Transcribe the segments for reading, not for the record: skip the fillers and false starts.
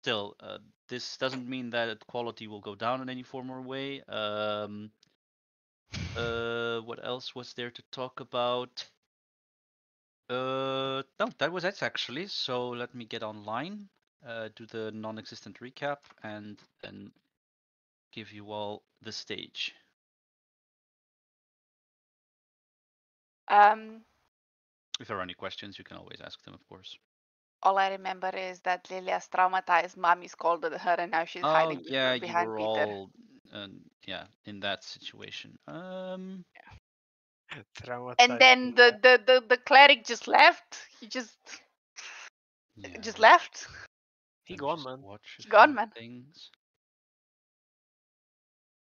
Still, this doesn't mean that quality will go down in any form or way. What else was there to talk about? No, that was it actually. So let me get online, do the non-existent recap, and then give you all the stage. If there are any questions, you can always ask them, of course. All I remember is that Lilia's traumatized mommy scolded her, and now she's Oh hiding yeah, you behind were Peter. all, yeah, in that situation. And then the cleric just left. He just Yeah. left. He Let me gone, just man. watch a Gone, few man. things.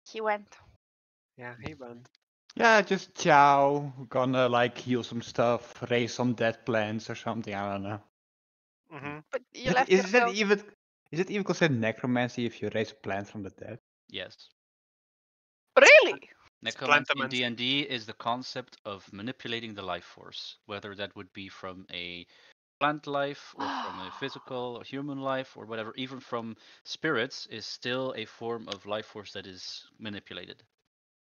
He went. Yeah, he went. Yeah, just ciao. Gonna like heal some stuff, raise some dead plants or something. I don't know. Mm-hmm. But you left Is that yourself. even considered necromancy if you raise a plant from the dead? Yes. Really? Necromancy in Plantamancy. D&D is the concept of manipulating the life force, whether that would be from a plant life or from a physical or human life or whatever, even from spirits, is still a form of life force that is manipulated.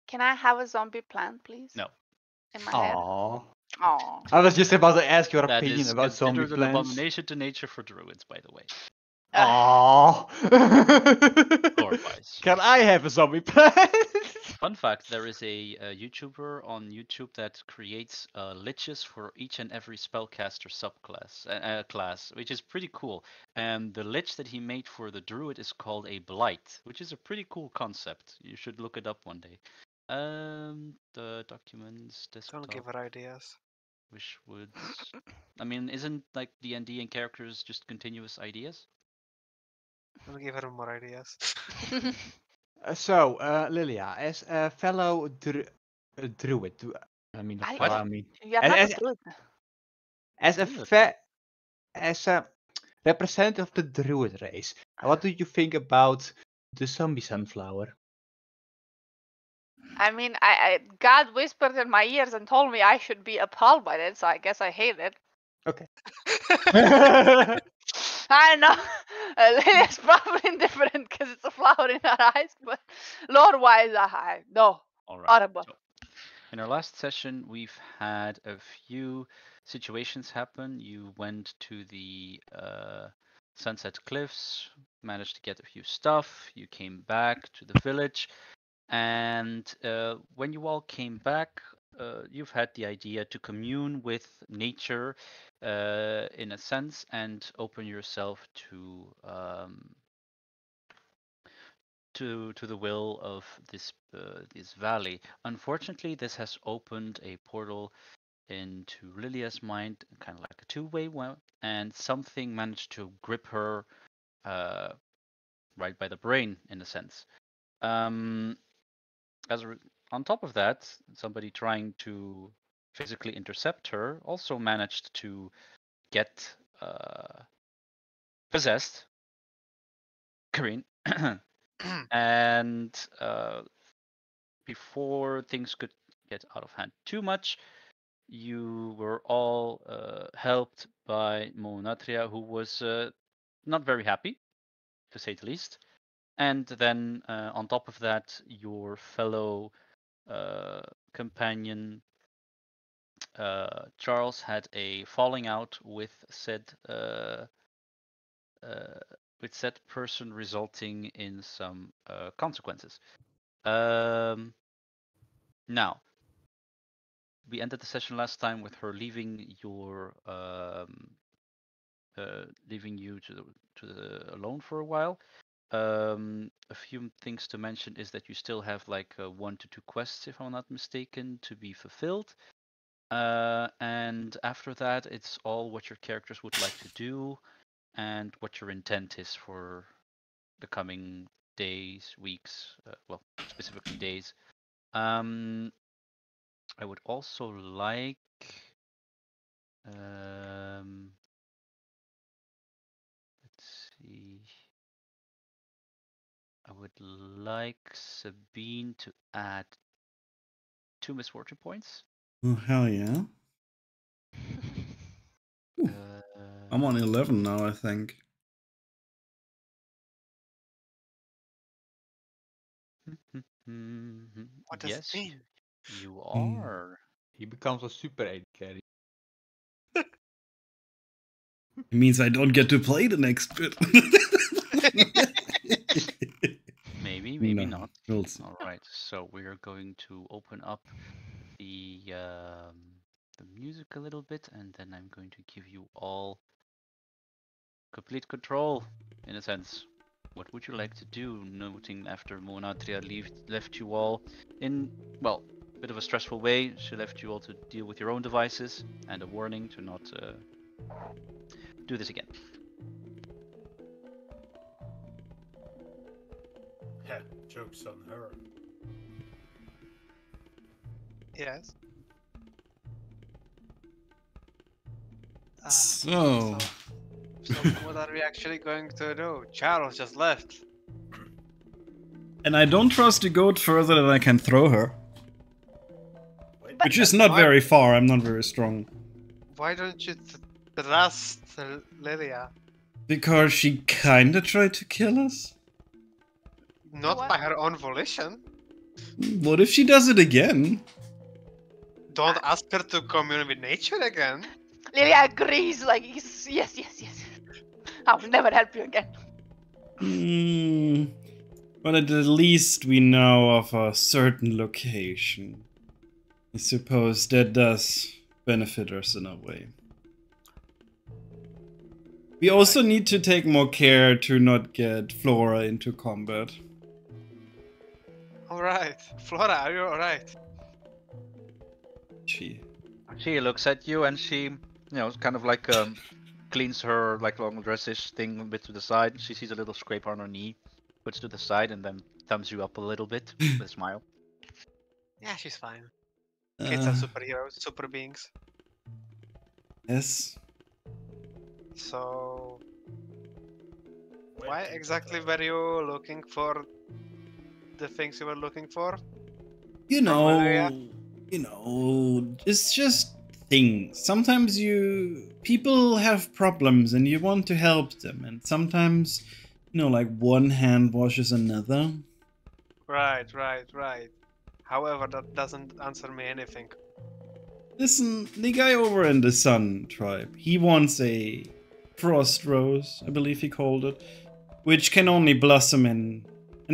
Can I have a zombie plant, please? No. In my head. Aww. Oh. I was just about to ask your That opinion is about zombie considered an plants. abomination to nature for druids, by the way. Aww. Lore-wise. Can I have a zombie plant? Fun fact, there is a YouTuber on YouTube that creates liches for each and every spellcaster subclass, class, which is pretty cool. And the lich that he made for the druid is called a blight, which is a pretty cool concept. You should look it up one day. The documents, Don't give desktop, her ideas. Wishwoods. I mean, isn't like D&D and characters just continuous ideas? Don't give her more ideas. So, Lilia, as a fellow druid, I mean, I- fellow, I mean, You are not as, a druid. as a Druid. as a representative of the druid race, what do you think about the zombie sunflower? I mean, God whispered in my ears and told me I should be appalled by it, so I guess I hate it. Okay. I know. Lilia's probably indifferent because it's a flower in her eyes, but lore-wise, no. All right. Horrible. So, in our last session, we've had a few situations happen. You went to the Sunset Cliffs, managed to get a few stuff. You came back to the village, and when you all came back, you've had the idea to commune with nature in a sense and open yourself to the will of this valley. Unfortunately, this has opened a portal into Lilia's mind, kind of like a two-way one, and something managed to grip her uh, right by the brain, in a sense. Um, as a, on top of that, somebody trying to physically intercept her also managed to get possessed, Karine, and before things could get out of hand too much, you were all helped by Monatria, who was not very happy, to say the least. And then on top of that, your fellow companion Charles had a falling out uh, with said person, resulting in some consequences. Now, we ended the session last time with her leaving leaving you to the alone for a while. A few things to mention is that you still have like 1 to 2 quests, if I'm not mistaken, to be fulfilled. And after that, it's all what your characters would like to do and what your intent is for the coming days, weeks, well, specifically days. I would also like let's see. I would like Sabine to add 2 misfortune points. Oh, hell yeah. I'm on 11 now, I think. What does Yes, it mean? you Hmm. are. He becomes a super AD carry. It means I don't get to play the next bit. Maybe No, not. we'll see. All right, so we're going to open up the music a little bit, and then I'm going to give you all complete control, in a sense. What would you like to do, noting after Monatria left you all in, well, a bit of a stressful way. She left you all to deal with your own devices, and a warning to not do this again. Yeah, joke's on her. Yes. So, So what are we actually going to do? Charles just left. and I don't trust the goat further than I can throw her. Wait, Which is not very far, I'm not very strong. Why don't you trust Lilia? Because she kinda tried to kill us? Not What? by her own volition. What if she does it again? Don't ask her to commune with nature again. Lilia agrees, like, yes. I will never help you again. Hmm. But at the least we know of a certain location. I suppose that does benefit us in a way. We also need to take more care to not get Flora into combat. Alright. Flora, are you alright? She. She looks at you and she, kind of like cleans her like long dressish thing a bit to the side. She sees a little scrape on her knee, puts to the side, and then thumbs you up a little bit with a smile. Yeah, she's fine. Kids are Uh, superheroes, super beings. yes. So, wait, why exactly were you looking for the things you were looking for? You From Valeria? know, it's just things. Sometimes people have problems and you want to help them, and sometimes, like one hand washes another. Right. However, that doesn't answer me anything. Listen, the guy over in the Sun tribe, he wants a frost rose, I believe he called it, which can only blossom in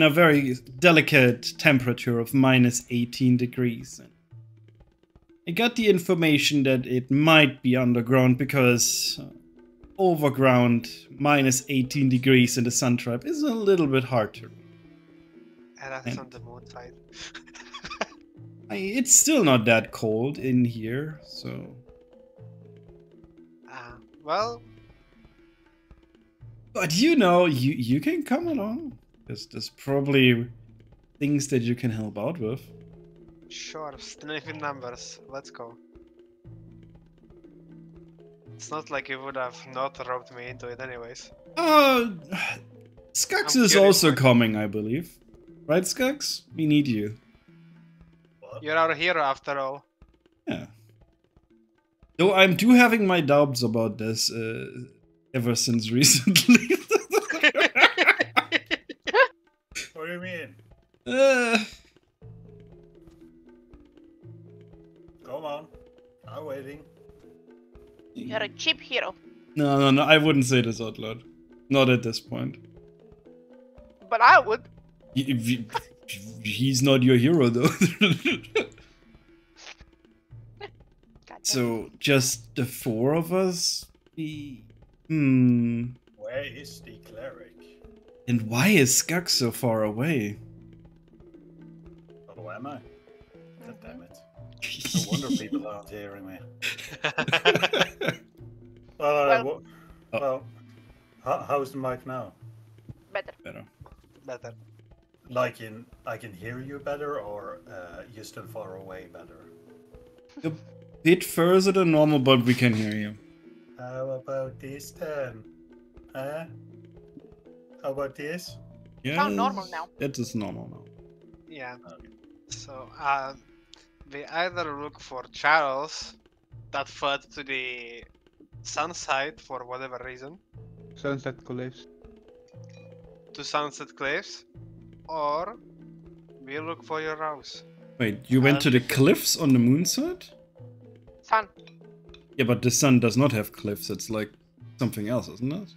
a very delicate temperature of minus 18 degrees. I got the information that it might be underground because overground minus 18 degrees in the Sun tribe is a little bit hard to read. And that's And- on the moon side. It's still not that cold in here, so... Well, But you can come along. There's probably things that you can help out with. sure, sniffing numbers. Let's go. It's not like you would have not roped me into it anyways. Skux I'm is curious, also like- coming, I believe. Right, Skux? We need you. What? You're our hero after all. Yeah. Though I'm having my doubts about this ever since recently. What do you mean? uh, Come on. I'm waiting. You're a cheap hero, no, I wouldn't say this out loud. Not at this point. but I would. He's not your hero, though. God damn. So, just the four of us? Where is the cleric? And why is Skux so far away? Oh, am I? God damn it. No wonder people aren't hearing me. Well- Well, how's the mic now? Better. Better. Better. Like in, I can hear you better, or you're still far away better? A bit further than normal, but we can hear you. How about this then? Huh? How about this? Yeah, Sound normal now. That is normal now. Yeah. Okay. So, we either look for Charles that fed to the Sunside for whatever reason Sunset Cliffs. to Sunset Cliffs, or we look for your house. Wait, you went to the cliffs on the moon side? Sun. Yeah, but the sun does not have cliffs. It's like something else, isn't it?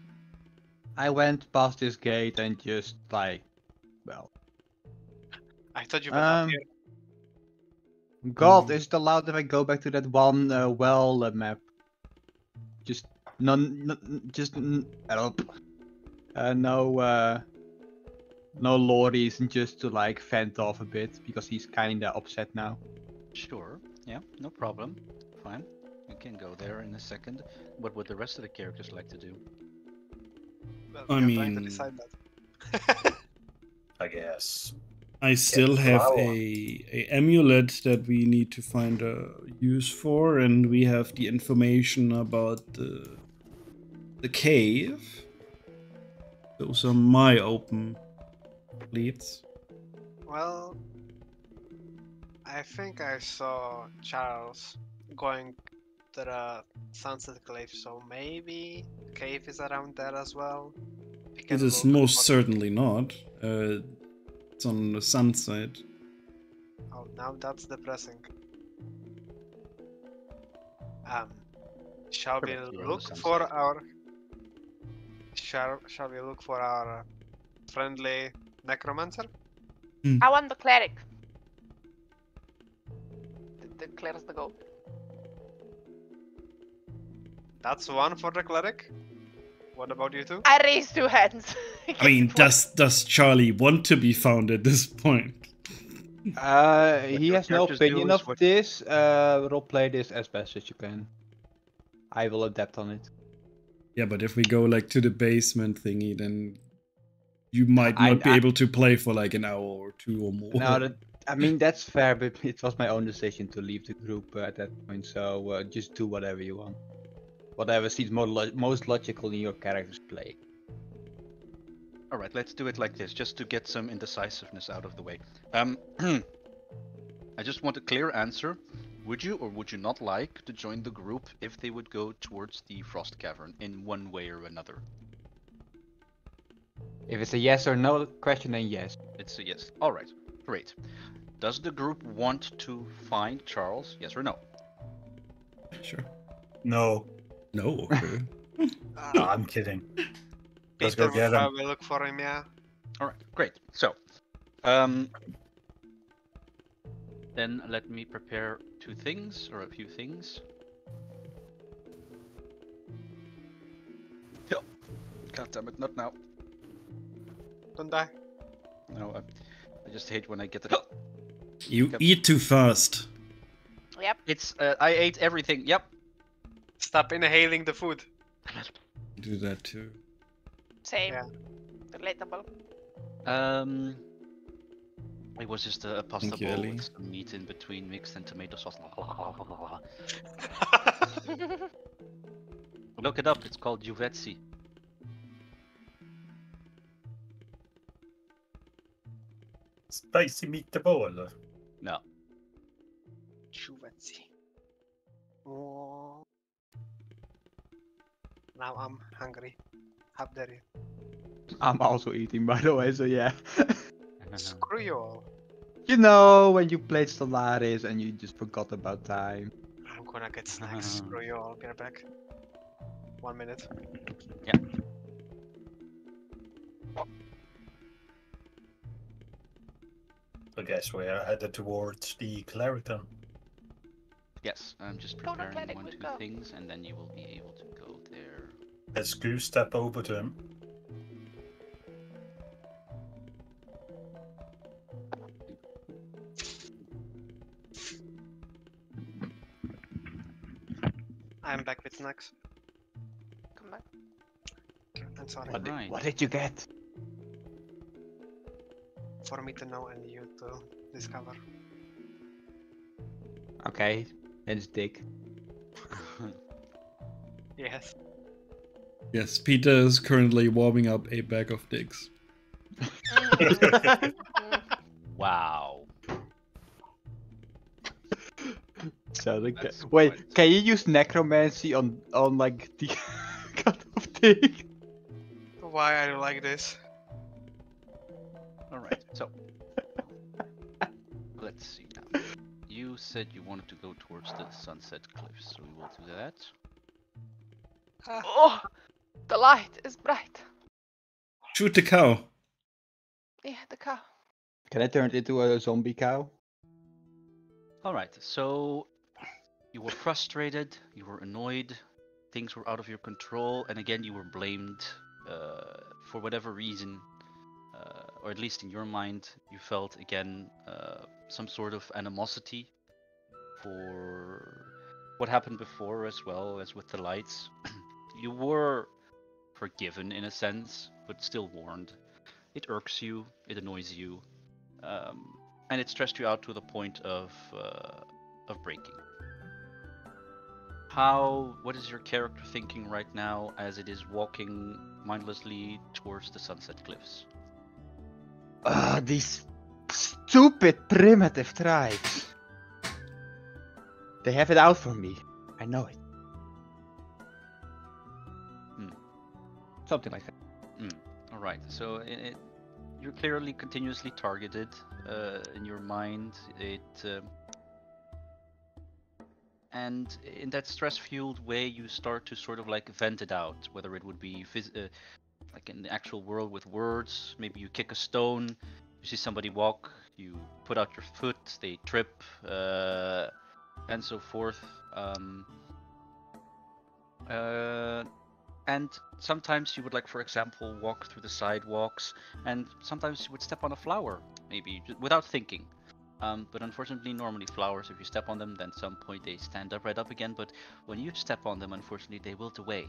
I went past this gate and just like, well, I thought you went up Um, here. God, is it allowed if I go back to that one map? Just help. No lorries, and just to like fend off a bit because he's kinda upset now. Sure. Yeah, no problem. Fine. We can go there in a second. What would the rest of the characters like to do? Well, I we are trying to mean- decide that. I guess. I still have flower. a amulet that we need to find a use for, and we have the information about the cave. Those are my open leads. Well, I think I saw Charles going to the Sunset Cliff, so maybe the cave is around there as well. We can It is look most for- certainly not. It's on the sun side. Oh, now that's depressing. Shall we Correct, you're on the look sunset. for our? Shall we look for our friendly necromancer? I want the cleric. The clears the goat. That's one for the cleric. What about you two? I raise 2 hands. I mean, does Charlie want to be found at this point? He your has no characters do opinion is of what- this. Roleplay this as best as you can. I will adapt on it. Yeah, but if we go like to the basement thingy, then you might I- not be I- able to play for like an hour or two or more. No, I mean that's fair, but it was my own decision to leave the group at that point. So just do whatever you want. Whatever seems most logical in your character's play. All right, let's do it like this, just to get some indecisiveness out of the way. I just want a clear answer. Would you or would you not like to join the group if they would go towards the Frost Cavern in one way or another? If it's a yes or no question, then yes. It's a yes. All right, great. Does the group want to find Charles? Yes or no? Sure. No, No. Okay. no, I'm kidding. Let's go Peter get will him. probably look for him, yeah. All right, great. So, then let me prepare 2 things or a few things. Yep. God damn it, not now. Don't die. No, I just hate when I get it. You Yep. eat too fast. Yep. It's I ate everything. Yep. Stop inhaling the food. Do that too. Same. Yeah. Relatable. It was just a pasta Thank you, bowl Ellie. with some meat in between, mixed and tomato sauce. Look it up. It's called Juvetsi. Spicy meatball. No. Juvetsi. Oh. Now I'm hungry. How dare you? I'm also eating, by the way, so yeah. Screw you all. You know, when you played Stellaris and you just forgot about time. I'm gonna get snacks. Screw you all. Be right back. 1 minute. I guess we are headed towards the Clariton. Yes, I'm just Go to preparing clinic, 1, we 2 go. things, and then you will be able to go there. Let's go step over to him. I'm back with snacks. Come back. I'm sorry. Right. What did you get? For me to know and you to discover. Okay, it's dick. Yes. Yes, Peter is currently warming up a bag of dicks. Mm. Wow. So That's wait, quite- can you use necromancy on like the kind of thing? Why are you like this? All right. So let's see now. You said you wanted to go towards the sunset cliffs, so we will do that. Ah, Oh, the light is bright. Shoot the cow. Yeah, the cow. Can I turn it into a zombie cow? All right. So you were frustrated, you were annoyed, things were out of your control, and again you were blamed for whatever reason, or at least in your mind, you felt again some sort of animosity for what happened before, as well as with the lights. You were forgiven in a sense, but still warned. It irks you, it annoys you, and it stressed you out to the point of breaking. What is your character thinking right now as it is walking mindlessly towards the sunset cliffs? These stupid primitive tribes. They have it out for me. I know it. Something like that. All right, so you're clearly continuously targeted in your mind. And in that stress-fueled way, you start to sort of like vent it out, whether it would be like in the actual world with words. Maybe you kick a stone, you see somebody walk, you put out your foot, they trip, and so forth. And sometimes you would, like, for example, walk through the sidewalks, and sometimes you would step on a flower, maybe without thinking. But unfortunately, normally flowers, if you step on them, then at some point they stand up right up again. But when you step on them, unfortunately, they wilt away,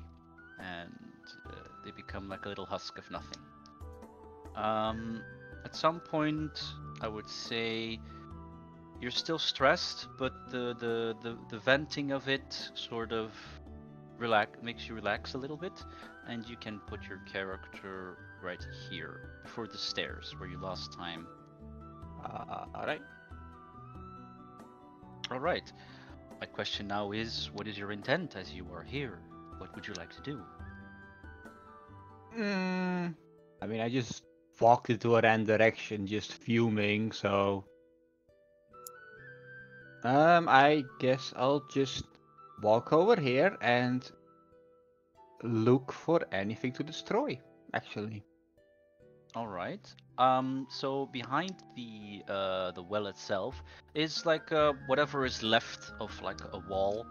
and they become like a little husk of nothing. At some point, I would say you're still stressed, but the venting of it sort of makes you relax a little bit, and you can put your character right here before the stairs where you lost time. Alright. All right. My question now is, what is your intent as you are here? What would you like to do? I mean, I just walked into a random direction, just fuming, so... I guess I'll just walk over here and look for anything to destroy, actually. All right. So behind the well itself is like whatever is left of like a wall,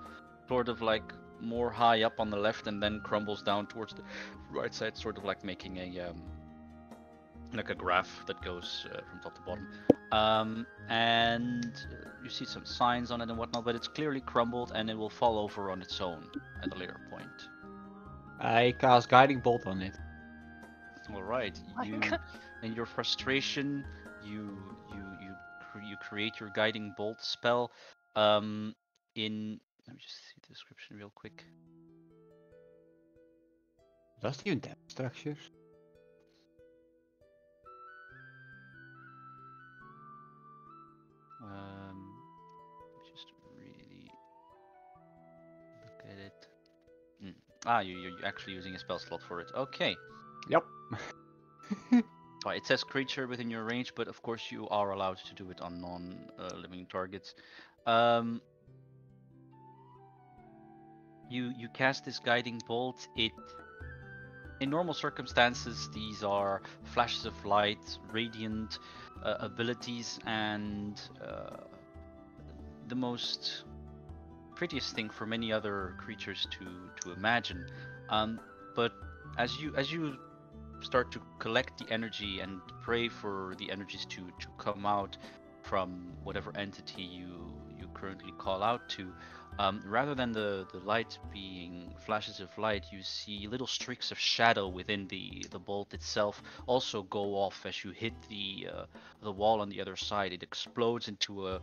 sort of like more high up on the left, and then crumbles down towards the right side, sort of like making a like a graph that goes from top to bottom. And you see some signs on it and whatnot, but it's clearly crumbled, and it will fall over on its own at a later point. I cast Guiding Bolt on it. All right, My you, God. in your frustration, you create your guiding bolt spell. Let me just see the description real quick. Does it even damage structures? Just really look at it. You're actually using a spell slot for it. Okay. Yep. It says creature within your range, but of course you are allowed to do it on non-living targets. You cast this guiding bolt. In normal circumstances, these are flashes of light, radiant abilities, and the most prettiest thing for many other creatures to imagine. But as you start to collect the energy and pray for the energies to come out from whatever entity you currently call out to, rather than the light being flashes of light, you see little streaks of shadow within the bolt itself also go off as you hit the wall on the other side. It explodes into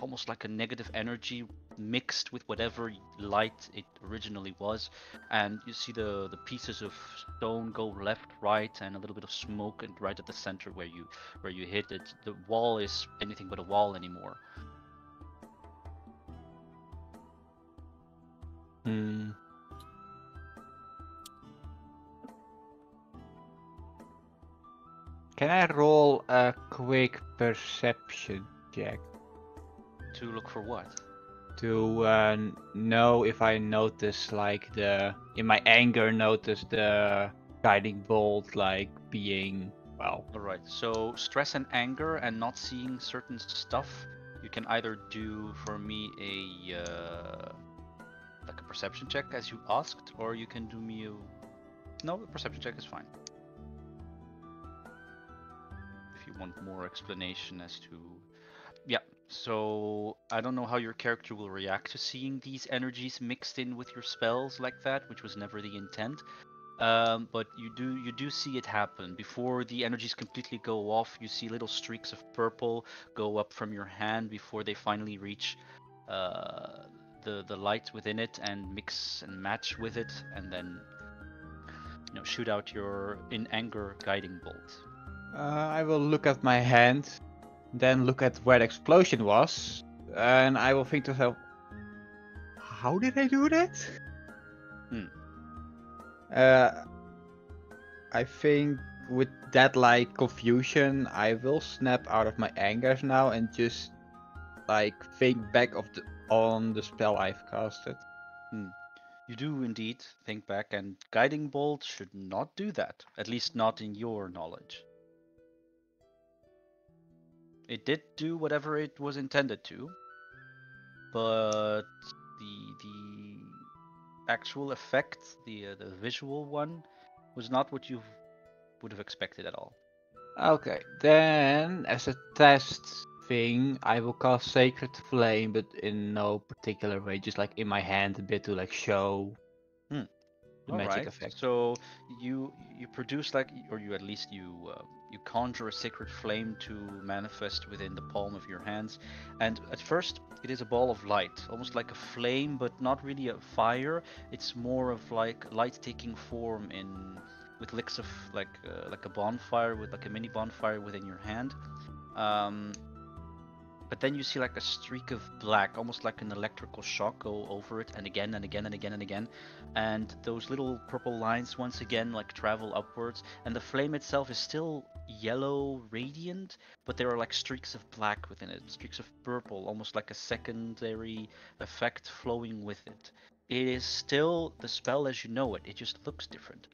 almost like a negative energy mixed with whatever light it originally was, and you see the pieces of stone go left, right, and a little bit of smoke, and right at the center where you hit it, the wall is anything but a wall anymore. Hmm. Can I roll a quick perception check To look for what? to know if I notice like in my anger notice the guiding bolt like being well. Alright, so stress and anger and not seeing certain stuff, you can either do for me a like a perception check as you asked, or you can do me a... No, a perception check is fine. If you want more explanation as to... Yeah, so I don't know how your character will react to seeing these energies mixed in with your spells like that, which was never the intent. But you do see it happen. Before the energies completely go off, you see little streaks of purple go up from your hand before they finally reach the light within it and mix and match with it, and then shoot out your in anger guiding bolt. I will look at my hand, then look at where the explosion was, and I will think to myself, how did I do that? I think with that like confusion, I will snap out of my anger now and just like think back on the spell I've casted. You do indeed think back, and guiding bolt should not do that, at least not in your knowledge. It did do whatever it was intended to, but the actual effect, the visual one, was not what you would have expected at all. Okay, then as a test thing, I will cast Sacred Flame, but in no particular way, just like in my hand a bit to like show the magic effect. So you produce like, or you at least you conjure a sacred flame to manifest within the palm of your hands, and at first it is a ball of light, almost like a flame, but not really a fire. It's more of like light taking form with licks of like a bonfire, with like a mini bonfire within your hand. But then you see like a streak of black, almost like an electrical shock, go over it, and again and again and again and again. And those little purple lines once again like travel upwards, and the flame itself is still yellow radiant, but there are like streaks of black within it, streaks of purple, almost like a secondary effect flowing with it. It is still the spell as you know it, it just looks different.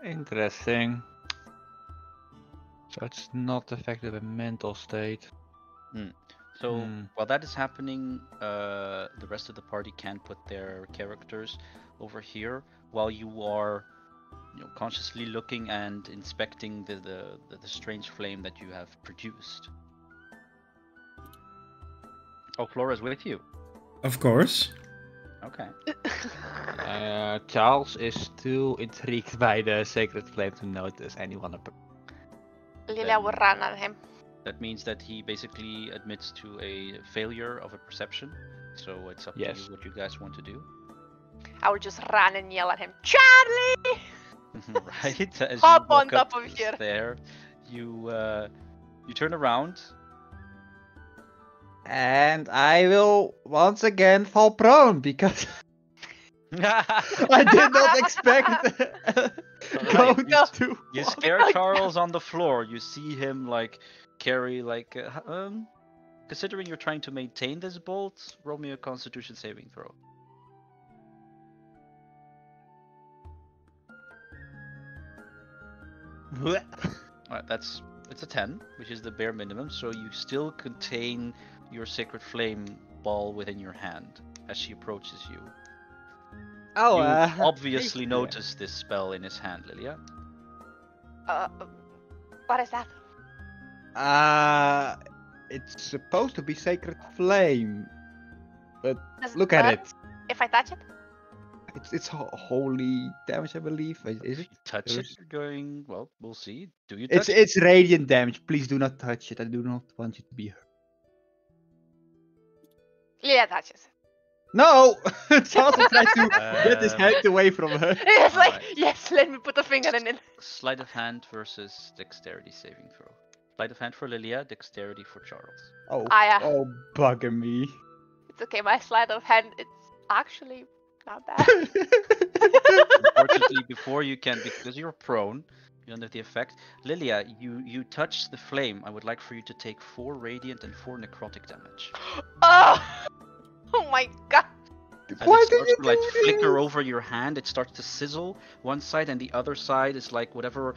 Interesting. So it's not affected a mental state. So while that is happening, the rest of the party can put their characters over here while you are, consciously looking and inspecting the strange flame that you have produced. Oh, Flora's with you. Of course. Okay. Charles is too intrigued by the sacred flame to notice anyone. Lilia will run at him. That means that he basically admits to a failure of a perception. So it's up to you what you guys want to do. I will just run and yell at him, Charlie! Right? As Hop you walk on top up of the here. stair, you turn around. And I will once again fall prone because I did not expect You scare Charles on the floor. You see him like carry like considering you're trying to maintain this bolt, roll me a Constitution saving throw. Alright, it's a 10, which is the bare minimum, so you still contain your sacred flame ball within your hand as she approaches you. Oh, you obviously noticed this spell in his hand, Lilia. What is that? It's supposed to be sacred flame, but Does look it at burn it. If I touch it? It's holy damage, I believe. Is it? Touch it? You're going. Well, we'll see. Do you? It's radiant damage. Please do not touch it. I do not want you to be hurt. Lilia touches. No! Charles is trying to get his hand away from her. It's like, yes, let me put a finger in it. Sleight of hand versus dexterity saving throw. Sleight of hand for Lilia, dexterity for Charles. Oh, Ah, yeah. oh, bugger me. It's okay, my sleight of hand, it's actually not bad. Unfortunately, before you can, because you're prone, you're under the effect. Lilia, you touch the flame. I would like for you to take 4 radiant and 4 necrotic damage. Oh! Oh my god! As Why it do starts you to like do flicker this? over your hand, it starts to sizzle one side, and the other side is like whatever,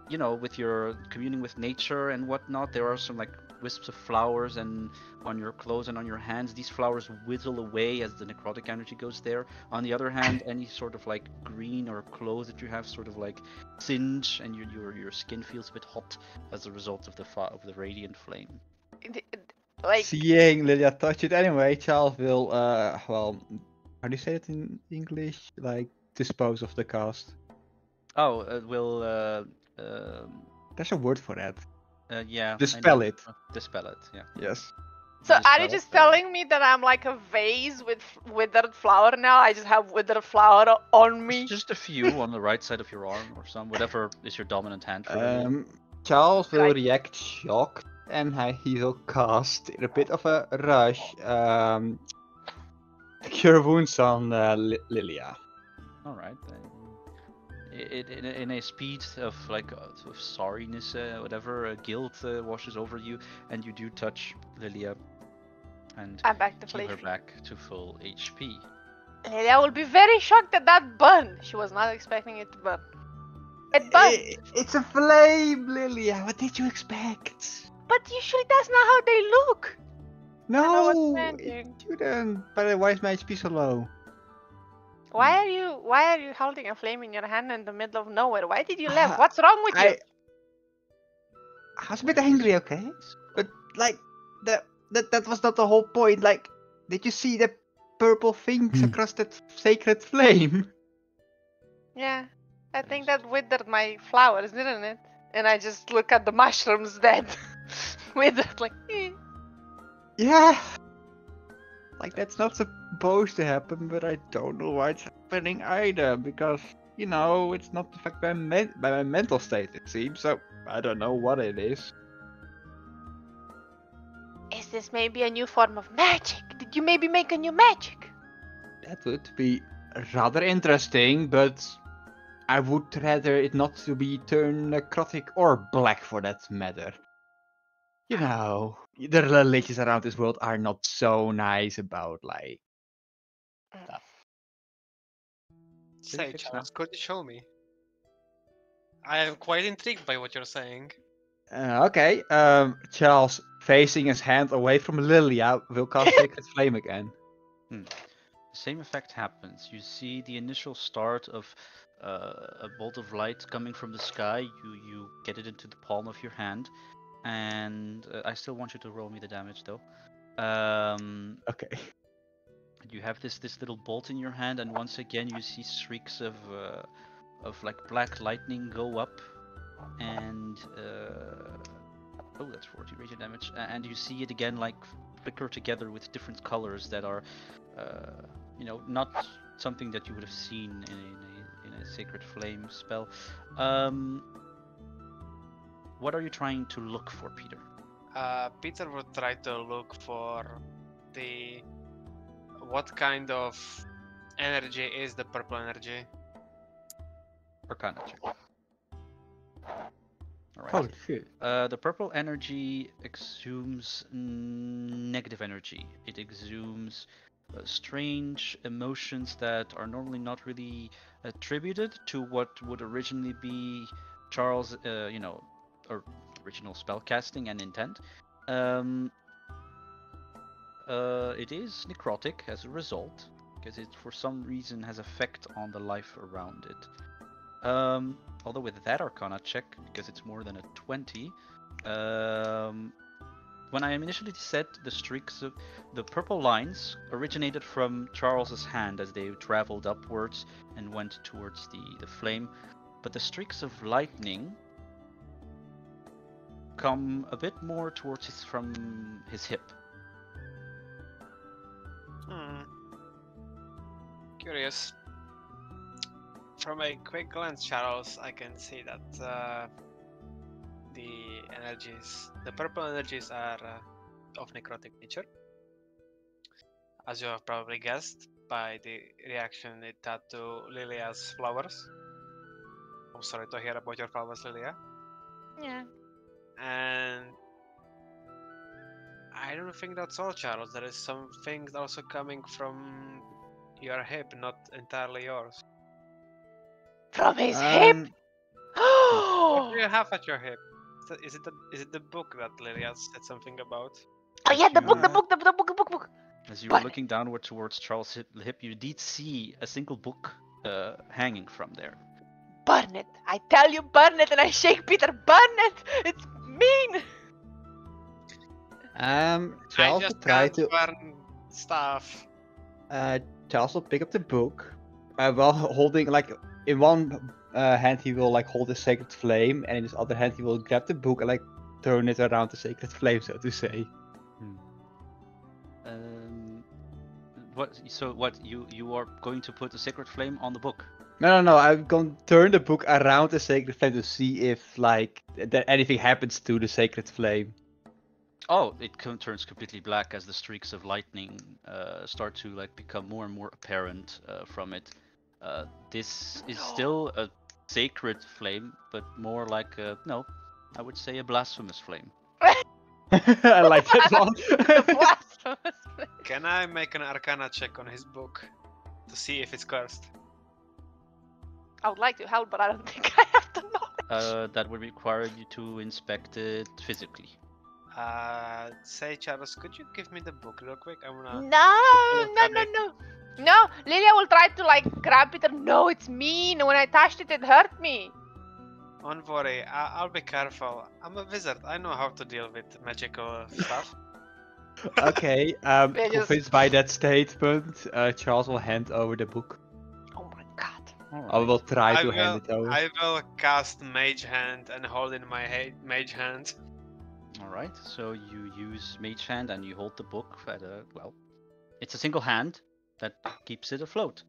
you know, with your communing with nature and whatnot. There are some like wisps of flowers and on your clothes and on your hands. These flowers whittle away as the necrotic energy goes there. On the other hand, any sort of like green or clothes that you have sort of like singe, and your skin feels a bit hot as a result of the radiant flame. Like, Seeing Lilia touch it anyway, Charles will, well, how do you say it in English? Like, dispose of the cast. Oh, it will There's a word for that. yeah, I Dispel know. it. Dispel it, yeah. Yes. so Dispel are you it, just telling me that I'm like a vase with withered flower now? I just have withered flower on me. just a few on the right side of your arm or some, whatever is your dominant hand for Lilia. Charles will Right. react shocked, and he will cast in a bit of a rush, Cure Wounds on Lilia. All right. In a speed of like sort of sorriness, whatever, guilt washes over you, and you do touch Lilia and I'm back to heal her flesh. back to full HP. Lilia will be very shocked at that burn. She was not expecting it to burn. It burned. It's a flame, Lilia. What did you expect? But usually that's not how they look. I was No, standing. you didn't. But why is my HP so low? Why are you holding a flame in your hand in the middle of nowhere? Why did you Ah, leave? What's wrong with you? I was a bit angry, okay? But like that was not the whole point. Like, did you see the purple things across that sacred flame? Yeah, I think that withered my flowers, didn't it? And I just look at the mushrooms dead. Withered, like, eh. Yeah. Like, that's not supposed to happen, but I don't know why it's happening either, because, you know, it's not affected by my mental state, it seems, so I don't know what it is. Is this maybe a new form of magic? Did you maybe make a new magic? That would be rather interesting, but I would rather it not to be turned necrotic or black for that matter. You know, the religions around this world are not so nice about, like, Say, fix Charles, could you show me? I am quite intrigued by what you're saying. Okay, Charles, facing his hand away from Lilia, will cast Sacred Flame again. The same effect happens. You see the initial start of a bolt of light coming from the sky. You get it into the palm of your hand, and I still want you to roll me the damage though. Okay. You have this little bolt in your hand, and once again you see streaks of like black lightning go up, and oh, that's 40 radiant damage, and you see it again like flicker together with different colors that are, you know, not something that you would have seen in a sacred flame spell. What are you trying to look for, Peter? Peter would try to look for what kind of energy is the purple energy. Arcana check. All right. Holy shit. The purple energy exhumes negative energy. It exhumes strange emotions that are normally not really attributed to what would originally be Charles, you know, or original spellcasting and intent. It is necrotic as a result, because it for some reason has effect on the life around it. Although with that Arcana check, because it's more than a 20, when I initially said the streaks of the purple lines originated from Charles's hand as they traveled upwards and went towards the flame, but the streaks of lightning come a bit more towards from his hip. Curious. From a quick glance, Charles, I can see that the purple energies are of necrotic nature. as you have probably guessed by the reaction it had to Lilia's flowers. I'm sorry to hear about your flowers, Lilia. Yeah. And I don't think that's all, Charles. There is something also coming from your hip, not entirely yours. From his hip? What do you Oh have at your hip? Is it the book that Lilia said something about? yeah, the book, the Uh, book, the book. As you were Burn it. looking downward towards Charles' hip, you did see a single book hanging from there. Burn it. I tell you, burn it, and I shake Peter. Burn it. It's mean. Charles I will just try can't to. burn stuff. Charles will pick up the book, while holding like in one hand he will like hold the sacred flame, and in his other hand he will grab the book and like turn it around the sacred flame, so to say. What? So what? You are going to put the sacred flame on the book? No. I'm going to turn the book around the sacred flame to see if like that anything happens to the sacred flame. Oh, it turns completely black as the streaks of lightning start to like become more and more apparent from it. This is still a sacred flame, but more like I would say a blasphemous flame. I like that one. The blasphemous. Can I make an Arcana check on his book to see if it's cursed? I would like to help, but I don't think I have the knowledge. That would require you to inspect it physically. Say, Charles, could you give me the book real quick? I wanna. No, Lilia will try to like grab it. No, it's mean. When I touched it, it hurt me. Don't worry, I'll be careful. I'm a wizard. I know how to deal with magical stuff. Okay, They just- convinced by that statement, Charles will hand over the book. Oh my god. I will try to will, hand it over. I will cast Mage Hand and hold in my Mage Hand. All right. So you use Mage Hand and you hold the book at it's a single hand that keeps it afloat.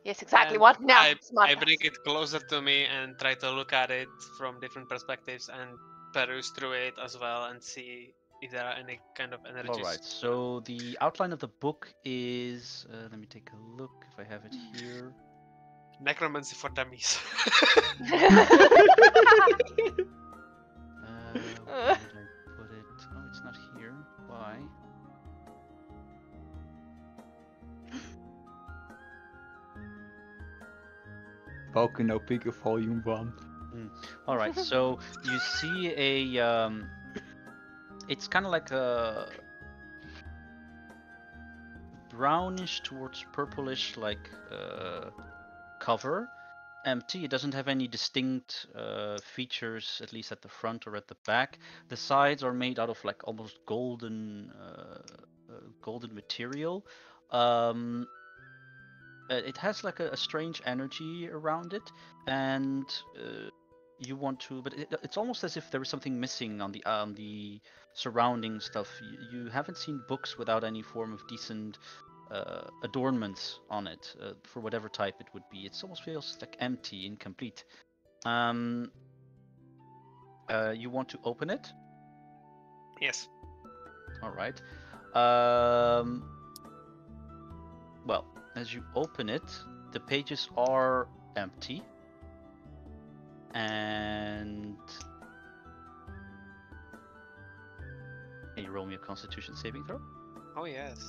Yes, exactly. And What now? I bring it closer to me and try to look at it from different perspectives and peruse through it as well and see if there are any kind of energies. All right. So the outline of the book is. Let me take a look if I have it here. Necromancy for dummies. Where did I put it? Oh, it's not here. Why? Volcano Peak of Volume 1. All right. So you see a. It's kind of like a brownish towards purplish, like cover. Empty. It doesn't have any distinct features, at least at the front or at the back. The sides are made out of like almost golden material. It has like a strange energy around it, and you want to, but it's almost as if there is something missing on the surrounding stuff. You haven't seen books without any form of decent adornments on it, for whatever type it would be. It almost feels like empty, incomplete. You want to open it? Yes. All right. Well, as you open it, the pages are empty. And can you roll me a Constitution saving throw? Oh yes.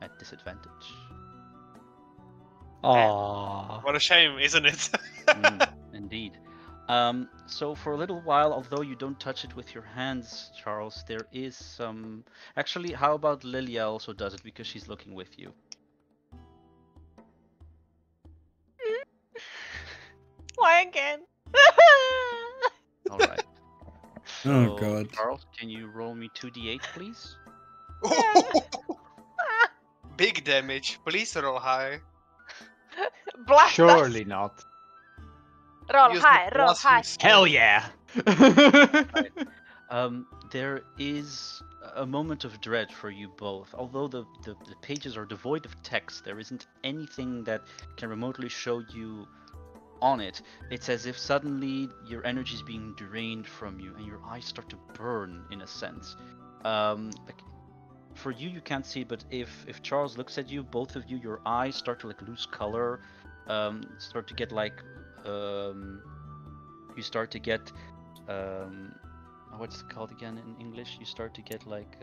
At disadvantage. Aww. What a shame, isn't it? Indeed. So for a little while, although you don't touch it with your hands, Charles, there is some. Actually, how about Lilia also does it because she's looking with you? Why again? All right. Oh So, god. Charles, can you roll me 2d8, please? Big damage. Please roll high. Blast us. Surely not. Roll Use the high, roll high. blasphemy Hell spell. yeah! There is a moment of dread for you both. Although the pages are devoid of text, there isn't anything that can remotely show you on it. It's as if suddenly your energy is being drained from you and your eyes start to burn in a sense. Like for you, you can't see, but if Charles looks at you, both of you, your eyes start to like lose color, start to get like, you start to get, what's it called again in English? You start to get like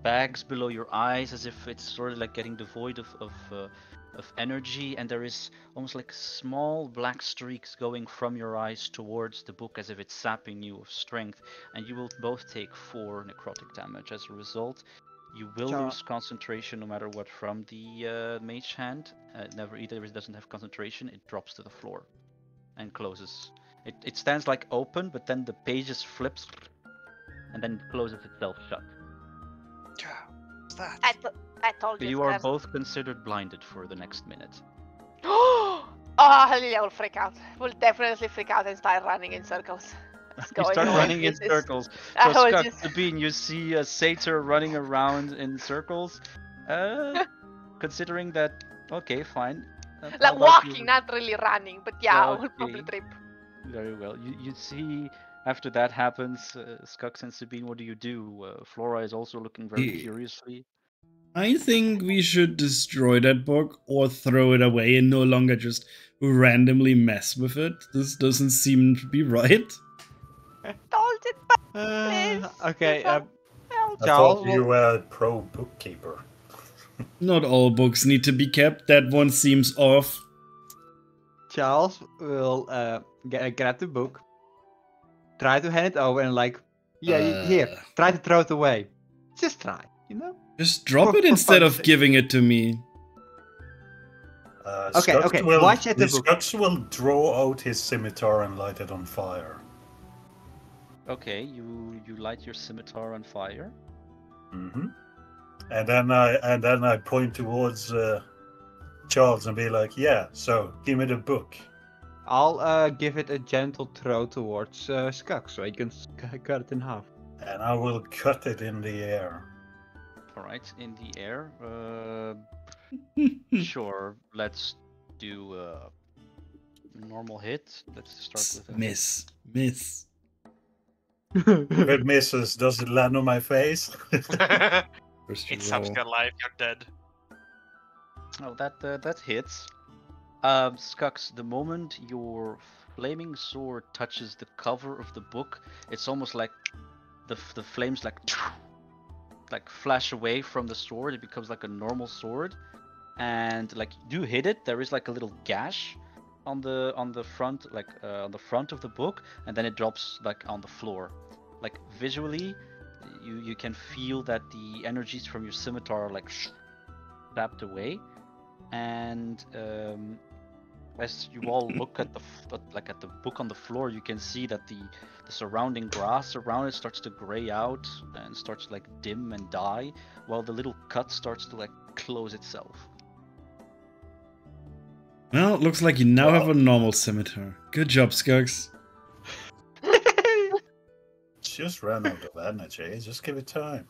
bags below your eyes, as if it's sort of like getting devoid of energy, and there is almost like small black streaks going from your eyes towards the book, as if it's sapping you of strength, and you will both take 4 necrotic damage as a result. You will lose concentration no matter what from the mage hand. Never either it doesn't have concentration, it drops to the floor and closes. It stands like open, but then the pages flips and then closes itself shut. What's that? I told you. You are both considered blinded for the next minute. Oh, Lilia will freak out. Will definitely freak out and start running in circles. You start running in circles. I So was Scott, just- Sabine, you see a satyr running around in circles. Considering that, okay, fine. How Like about walking, you- not really running, but yeah, I will Okay. probably trip. Very well. You see, after that happens, Skux and Sabine, what do? Flora is also looking very Yeah. curiously. I think we should destroy that book or throw it away and no longer just randomly mess with it. This doesn't seem to be right. Told it, please. Okay, help. I Charles, thought you were a pro bookkeeper. Not all books need to be kept. That one seems off. Charles will grab the book, try to hand it over, and like, here, try to throw it away. Just try, you know? Just drop For- it for instead fun's of sake. giving it to me. Okay, Scux okay, will, watch at the the book. Scux will draw out his scimitar and light it on fire. Okay, you light your scimitar on fire. Hmm. And then I point towards Charles and be like, "Yeah, so give me the book." I'll give it a gentle throw towards Skux, so he can cut it in half. And I will cut it in the air. All right, in the air. Sure. Let's do a normal hit. Let's start with a Miss. If it misses, does it land on my face? First It roll. sucks your life, you're dead. Oh, that hits. Skux, the moment your flaming sword touches the cover of the book, it's almost like the flames like flash away from the sword. It becomes like a normal sword, and like you hit it, there is like a little gash on the front, like on the front of the book, and then it drops like on the floor. Like visually, you can feel that the energies from your scimitar are like zapped away, and as you all look at the book on the floor, you can see that the surrounding grass around it starts to gray out and starts to like dim and die, while the little cut starts to like close itself. Well, it looks like you now have a normal scimitar. Good job, Skux. Just ran out of energy. Just give it time.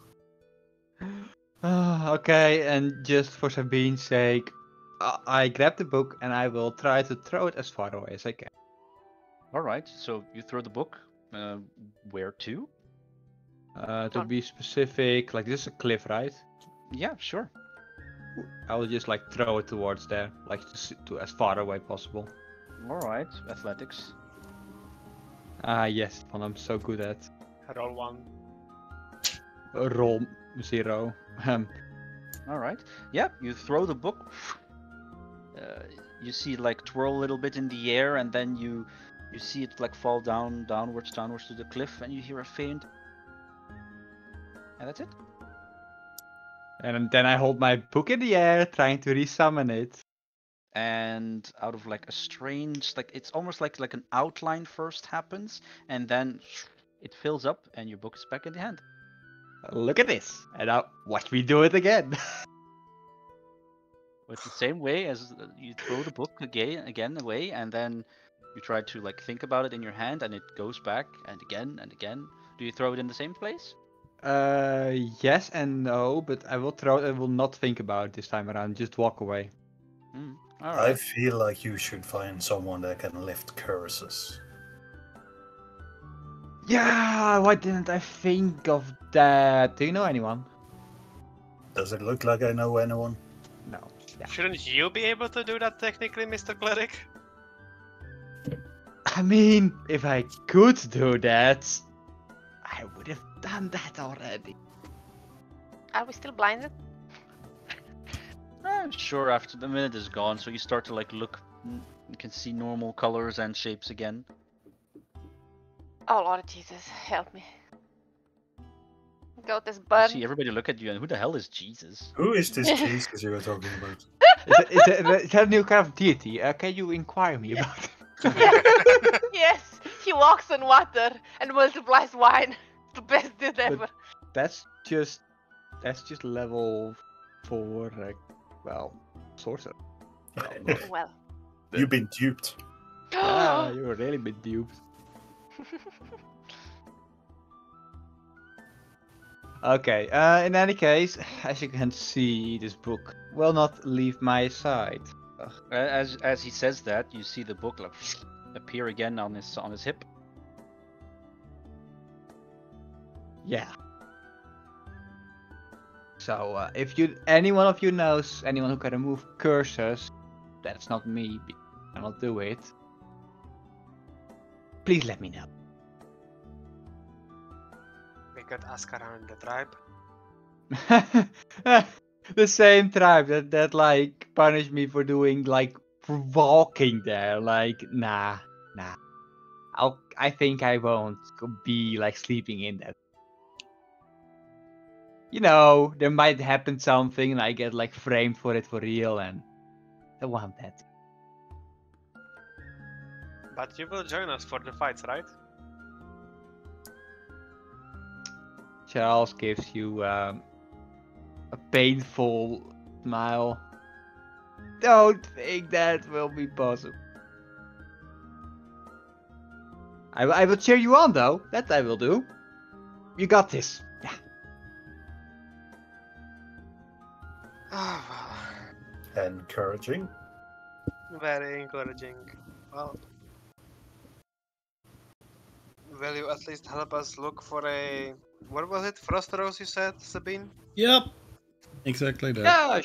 Okay, and just for Sabine's sake, I grab the book and I will try to throw it as far away as I can. All right, so you throw the book. Where to? To be specific, like this is a cliff, right? Yeah, sure. I will just like throw it towards there, like to as far away possible. All right, athletics. Yes, one I'm so good at. Roll 1. Roll 0. All right. Yeah, you throw the book. You see it like twirl a little bit in the air, and then you see it like fall downwards to the cliff, and you hear a faint. And that's it. And then I hold my book in the air, trying to resummon it. And out of like a strange, like it's almost like an outline first happens, and then it fills up, and your book is back in the hand. Look at this, and now watch me do it again. It's the same way as you throw the book again away, and then you try to like think about it in your hand, and it goes back and again and again. Do you throw it in the same place? Yes and no, but I will throw it. I will not think about it this time around. Just walk away. All I right. feel like you should find someone that can lift curses. Yeah, why didn't I think of that? Do you know anyone? Does it look like I know anyone? No. Yeah. Shouldn't you be able to do that technically, Mr. Cleric? I mean, if I could do that, I would have done that already. Are we still blinded? Sure, after the minute is gone, so you start to like look. You can see normal colors and shapes again. Oh Lord Jesus, help me. Goat is You burned. see everybody look at you, and who the hell is Jesus? Who is this Jesus you were talking about? Is that a new kind of deity? Can you inquire me about it? Yes, he walks on water and multiplies wine. The best dude ever. That's just level 4, well, sorcerer. Well. You've been duped. Yeah, you're really been duped. Okay, in any case, as you can see, this book will not leave my side. As he says that, you see the book like appear again on his hip. Yeah. So, if any one of you knows anyone who can remove curses, that's not me. I will do it. Please let me know. We could ask around the tribe. The same tribe that like punished me for doing like for walking there. Like nah. I think I won't be like sleeping in that. You know, there might happen something and I get like framed for it for real, and I want that. But you will join us for the fights, right? Charles gives you a painful smile. Don't think that will be possible. I will cheer you on though. That I will do. You got this. Yeah. Oh, Encouraging. well. Very encouraging. Well, will you at least help us look for a... What was it? Frost Rose, you said, Sabine? Yep. Exactly that. Yeah.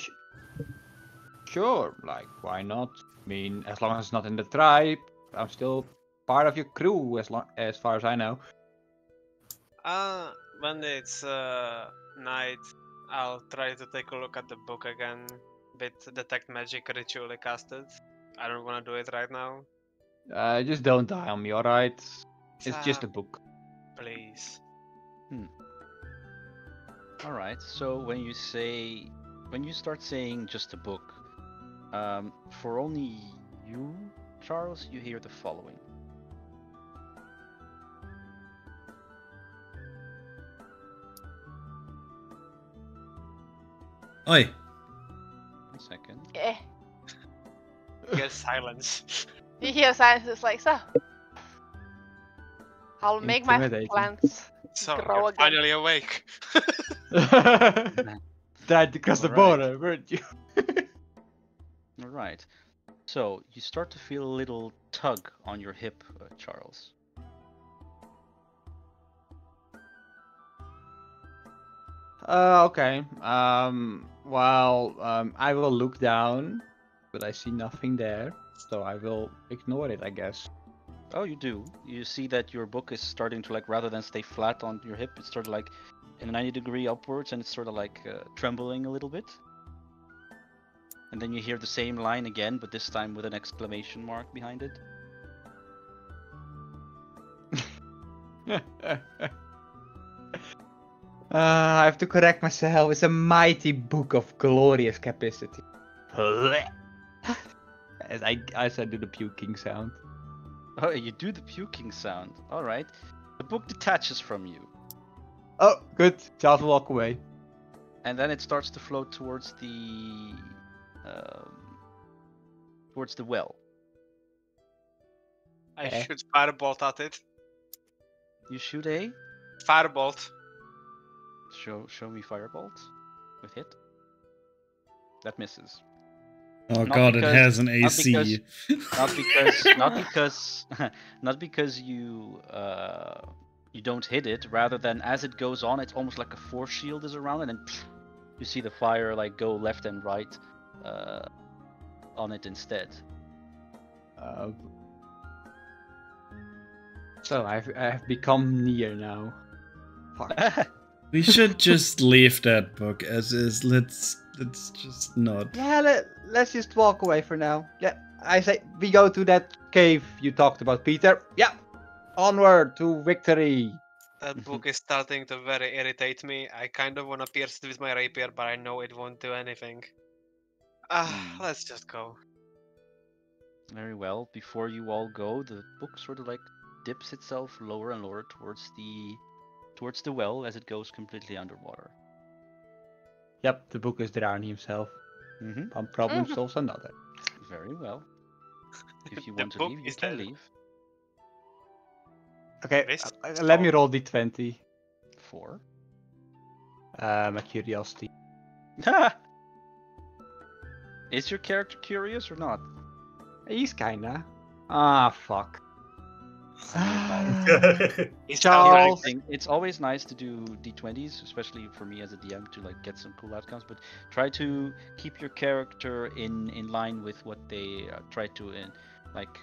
Sure. Like, why not? I mean, as long as it's not in the tribe, I'm still part of your crew. As far as I know. When it's night, I'll try to take a look at the book again. Detect magic ritually casted. I don't want to do it right now. Just don't die on me, alright? It's just a book. Please. All right. So when you start saying just a book, for only you, Charles, you hear the following. Oi. 1 second. Yeah. Yes, silence. You hear silence is like so. I'll make my Intimidating. plants So, grow you're again. finally awake. Tried to cross the Alright. border, weren't you? All right. So you start to feel a little tug on your hip, Charles. Okay. Well, I will look down, but I see nothing there, so I will ignore it, I guess. Oh, you do. You see that your book is starting to like, rather than stay flat on your hip, it's sort of like in a 90-degree upwards, and it's sort of like trembling a little bit. And then you hear the same line again, but this time with an exclamation mark behind it. I have to correct myself. It's a mighty book of glorious capacity. As I do the puking sound. Oh, you do the puking sound. All right. The book detaches from you, Oh, good. Charles will walk away. and then it starts to float towards the well. I Eh. shoot firebolt at it. You shoot a Firebolt. show me firebolt with hit. That misses. Oh Not god, because- it has an not AC. Not because you don't hit it. Rather than as it goes on, it's almost like a force shield is around it, and you see the fire like go left and right on it instead. So I've become near now. Fuck. We should just leave that book as is. Let's just not. Yeah, let's just walk away for now. Yeah, I say we go to that cave you talked about, Peter. Yeah, onward to victory. That book is starting to very irritate me. I kind of want to pierce it with my rapier, but I know it won't do anything. Let's just go. Very well. Before you all go, the book sort of like dips itself lower and lower towards the well as it goes completely underwater. Yep, the book is drowning himself. One problem solves another. Very well. If you The want to book leave, you is can dead. leave. Okay, This let me stone. roll d20. 4. My curiosity. Is your character curious or not? He's kinda. Ah, fuck. He's Charles. It's always nice to do d20s, especially for me as a DM to like get some cool outcomes. But try to keep your character in line with what they try to like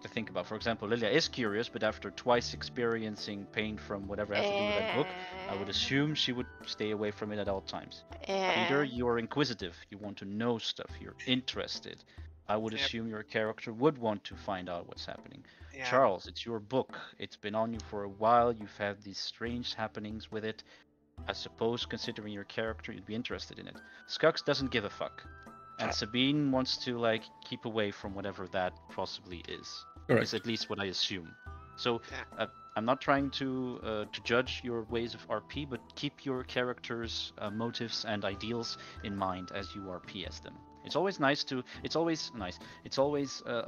to think about. For example, Lilia is curious, but after twice experiencing pain from whatever has to do with that book, I would assume she would stay away from it at all times. Peter, you're inquisitive. You want to know stuff. You're interested. I would assume your character would want to find out what's happening. Yeah. Charles, it's your book. It's been on you for a while. You've had these strange happenings with it. I suppose, considering your character, you'd be interested in it. Skux doesn't give a fuck. And Sabine wants to, like, keep away from whatever that possibly is. Correct. Is at least what I assume. So, I'm not trying to judge your ways of RP, but keep your character's motives and ideals in mind as you RP as them. It's always a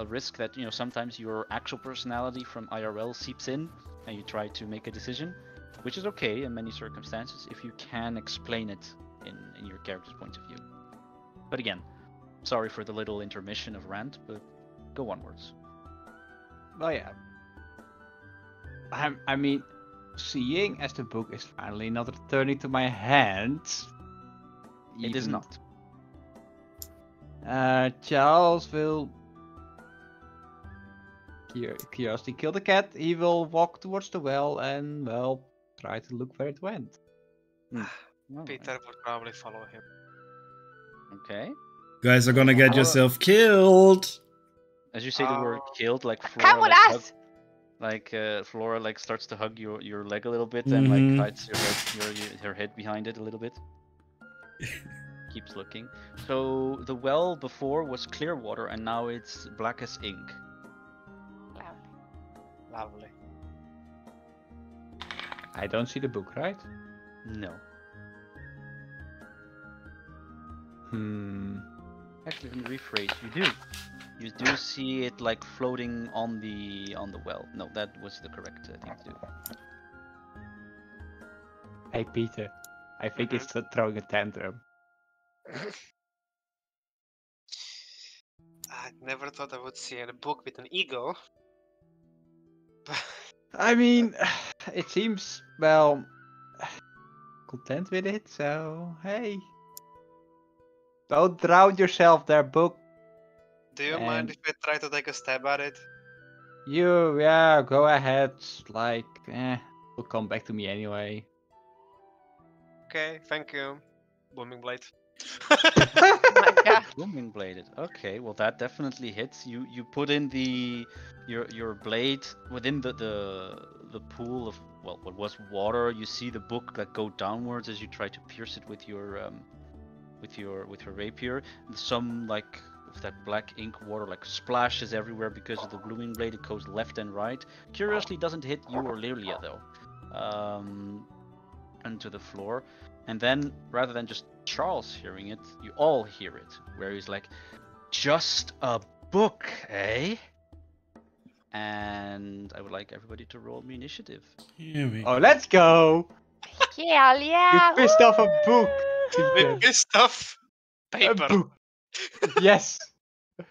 risk that, you know, sometimes your actual personality from IRL seeps in and you try to make a decision, which is okay in many circumstances if you can explain it in your character's point of view. But again, sorry for the little intermission of rant, but go onwards. Well, yeah. I mean, seeing as the book is finally not returning to my hands, It is not. Charles will curiosity kill the cat. He will walk towards the well and, well, try to look where it went. Peter would probably follow him. Okay. You guys are gonna get yourself killed. As you say the word killed, like Come with us! Flora like starts to hug your leg a little bit and like hides her head behind it a little bit. Keeps looking. So the well before was clear water and now it's black as ink. Lovely. I don't see the book, right? No. Actually, let me rephrase. You do. You do see it like floating on the well. No, that was the correct thing to do. Hey Peter, I think it's throwing a tantrum. I never thought I would see a book with an eagle. I mean, it seems, well, content with it, so hey. Don't drown yourself there, book. Do you mind if I try to take a stab at it? Yeah, go ahead. Like, will come back to me anyway. Okay, thank you. Booming blade. Oh my god. Booming bladed. Okay, well that definitely hits. You put in your blade within the pool of, well, what was water. You see the book like go downwards as you try to pierce it with your rapier. And some like of that black ink water like splashes everywhere because of the blooming blade. It goes left and right. Curiously, doesn't hit you or Lilia though. Onto the floor. And then, rather than just Charles hearing it, you all hear it, where he's like, "Just a book, eh?" And I would like everybody to roll me initiative. Here we go. Oh, let's go! Yeah. You pissed off a book! With this stuff, A paper. book! Yes! Do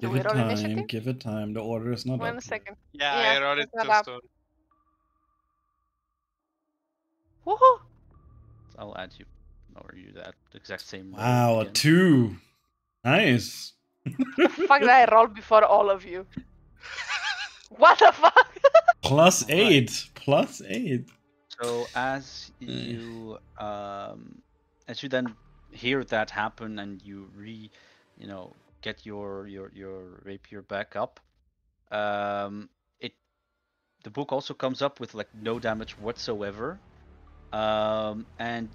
Give we it roll time. initiative? Give it time. The order is not 1 up. second. Yeah, Yeah, I wrote it it's not too up. soon. Woohoo! I'll add you, or you that exact same. roll Wow, a again. 2. Nice. The fuck did I roll before all of you? What the fuck? Plus Alright. 8. Plus 8. So as you then hear that happen and you get your rapier back up, it the book also comes up with like no damage whatsoever. And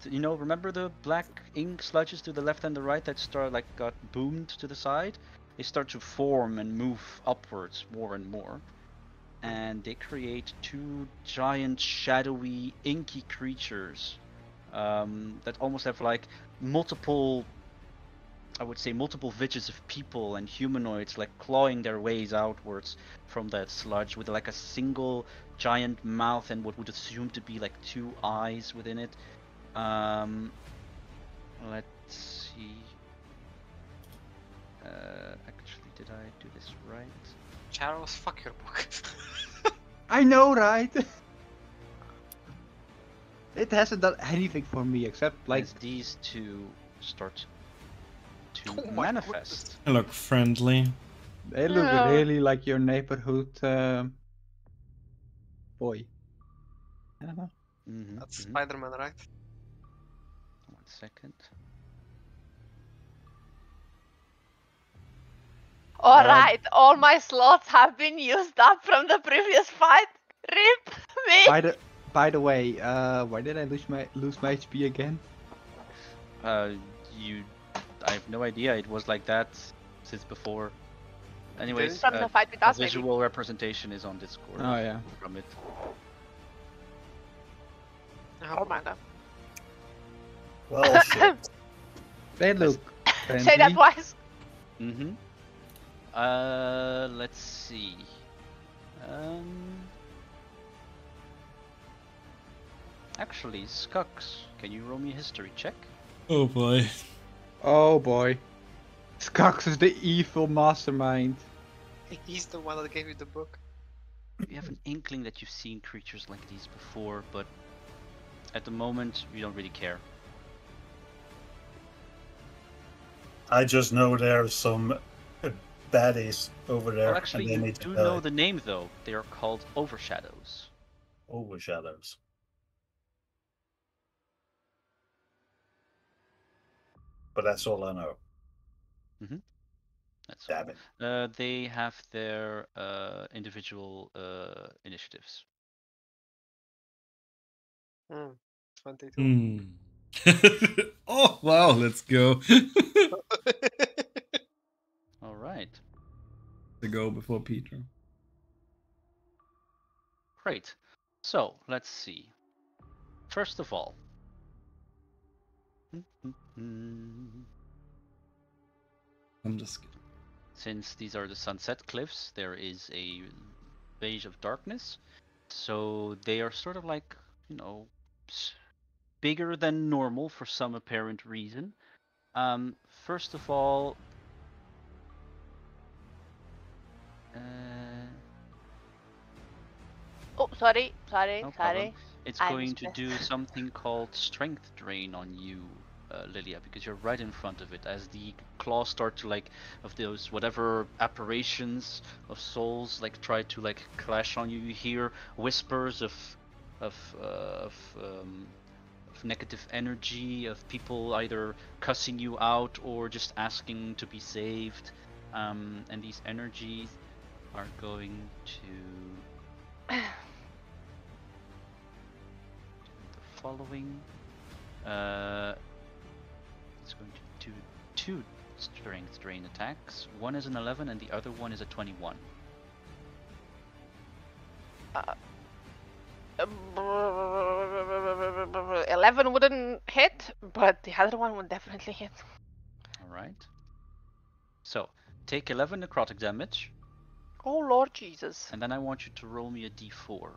remember the black ink sludges to the left and the right that got boomed to the side? They start to form and move upwards more and more. And they create 2 giant, shadowy, inky creatures that almost have like multiple, I would say, multiple visions of people and humanoids like clawing their ways outwards from that sludge with like a single giant mouth and what would assume to be like 2 eyes within it. Let's see. Actually, did I do this right? Charles, fuck your book. I know, right? It hasn't done anything for me except like As these 2 start to Oh my manifest. I look friendly. they look No. really like your neighborhood boy. I don't know. That's Spider-Man, right? 1 second. Alright, all my slots have been used up from the previous fight. Rip me! By the way, why did I lose my HP again? I have no idea. It was like that since before. Anyways, From the fight with a us, maybe. visual representation is on Discord. Oh yeah. From it. Oh my god. Well, shit. They look friendly. Say that twice. Mm-hmm. Let's see. Actually, Skux, can you roll me a history check? Oh boy. Oh boy. Skux is the evil mastermind. He's the one that gave you the book. You have an inkling that you've seen creatures like these before, but at the moment, you don't really care. I just know there's some baddies over there. Well, actually, and they you need to do die. know the name, though. They are called Overshadows. Overshadows. But that's all I know. That's Damn all. it. They have their individual initiatives. 22. Oh wow, let's go. All right. To go before Peter. Great. So, let's see. First of all, I'm just kidding. since these are the sunset cliffs, there is a beige of darkness. So they are sort of like, bigger than normal for some apparent reason. First of all, Oh, sorry. no problem. It's I going to missed do this. something called Strength Drain on you, Lilia, because you're right in front of it. As the claws start to of those whatever apparitions of souls try to clash on you, you hear whispers of negative energy, of people either cussing you out or just asking to be saved, and these energies are going to the following. It's going to do 2 strength drain attacks. One is an 11 and the other one is a 21. 11 wouldn't hit, but the other one would definitely hit. Alright. So, take 11 necrotic damage, Oh Lord Jesus. and then I want you to roll me a d4.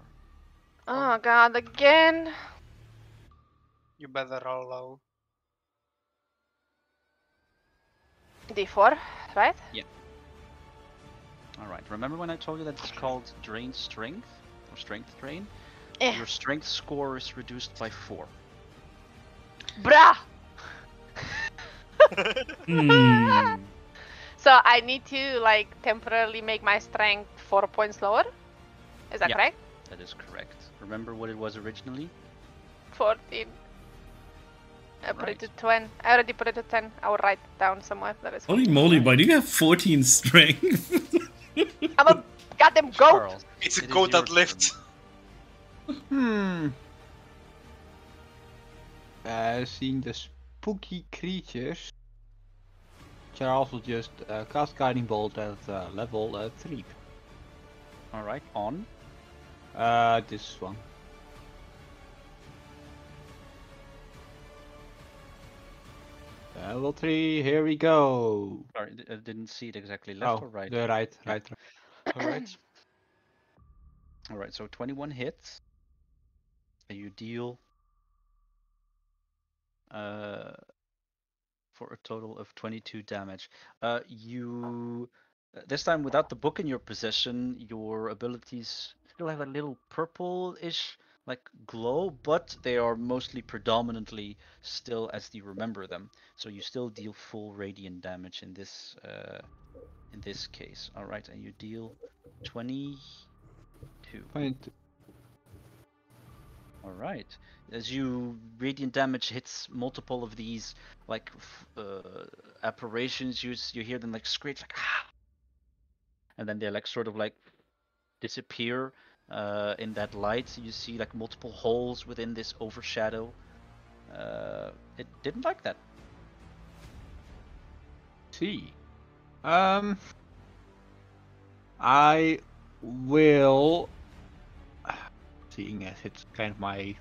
Oh god, again. You better roll low. D4, right? Alright, remember when I told you that it's called Drain Strength? Or Strength Drain? Eh. Your strength score is reduced by 4. Bruh! Hmm. So I need to like temporarily make my strength 4 points lower. Is that Yeah. correct? That is correct. Remember what it was originally? 14. I put it Right. to 20. I already put it to 10. I will write it down somewhere. That is Holy 14. moly, why do you have 14 strength? I'm a goddamn goat. Charles, It's a it is goat your that lifts. Seeing the spooky creatures, Charles will just cast Guiding Bolt at level 3. All right, on. This one. Level 3, here we go. Sorry, I didn't see it exactly. Left or right? The right. All right. All right. So 21 hits. And you deal for a total of 22 damage. You this time without the book in your possession, your abilities still have a little purple-ish like glow, but they are mostly predominantly still as you remember them. So you still deal full radiant damage in this case. All right, and you deal 22. All right. As you radiant damage hits multiple of these like apparitions, you hear them like screech like ah, and then they like sort of like disappear in that light. You see like multiple holes within this overshadow. It didn't like that. See. I will, seeing as it's kind of my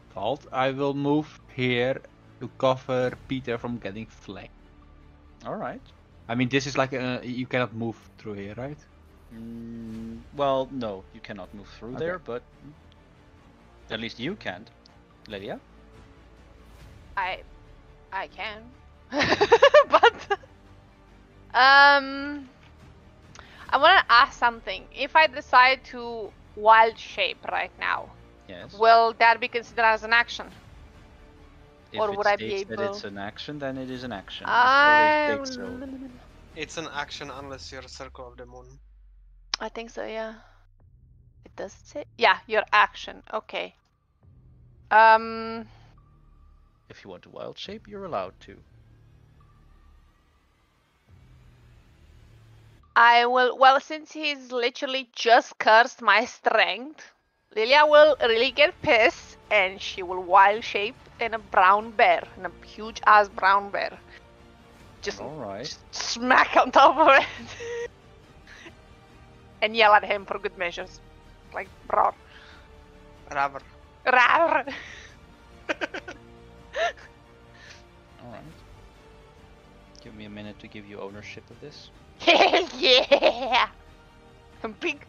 fault, I will move here to cover Peter from getting flanked. All right. I mean, this is like you cannot move through here, right? Well, no, you cannot move through Okay. there, but at least you can't, Lydia. I can. But I want to ask something. If I decide to wild shape right now, Yes. will that be considered as an action? If or it would I be states that it's able- an action, then it is an action. It I always states so. It's an action unless you're a circle of the moon. I think so, yeah. It does say, yeah, your action. Okay. If you want to wild shape, you're allowed to. I will. Well, since he's literally just cursed my strength, Lilia will really get pissed, and she will wild shape in a brown bear, in a huge ass brown bear. Just All right. smack on top of it, and yell at him for good measures, like roar, Rather. roar. All right. Give me a minute to give you ownership of this. Hell yeah! I'm big.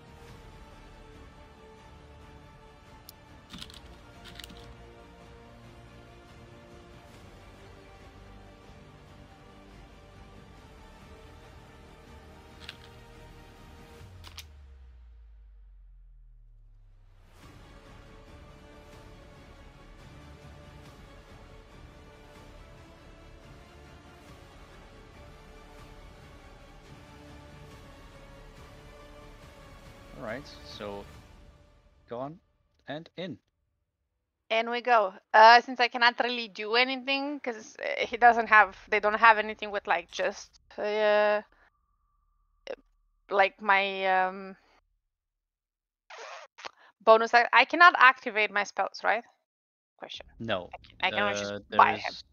All right. So, gone and in. And we go. Since I cannot really do anything, because he doesn't have, they don't have anything with like just, like my bonus. I cannot activate my spells, right? Question. No. I can only just There buy him. is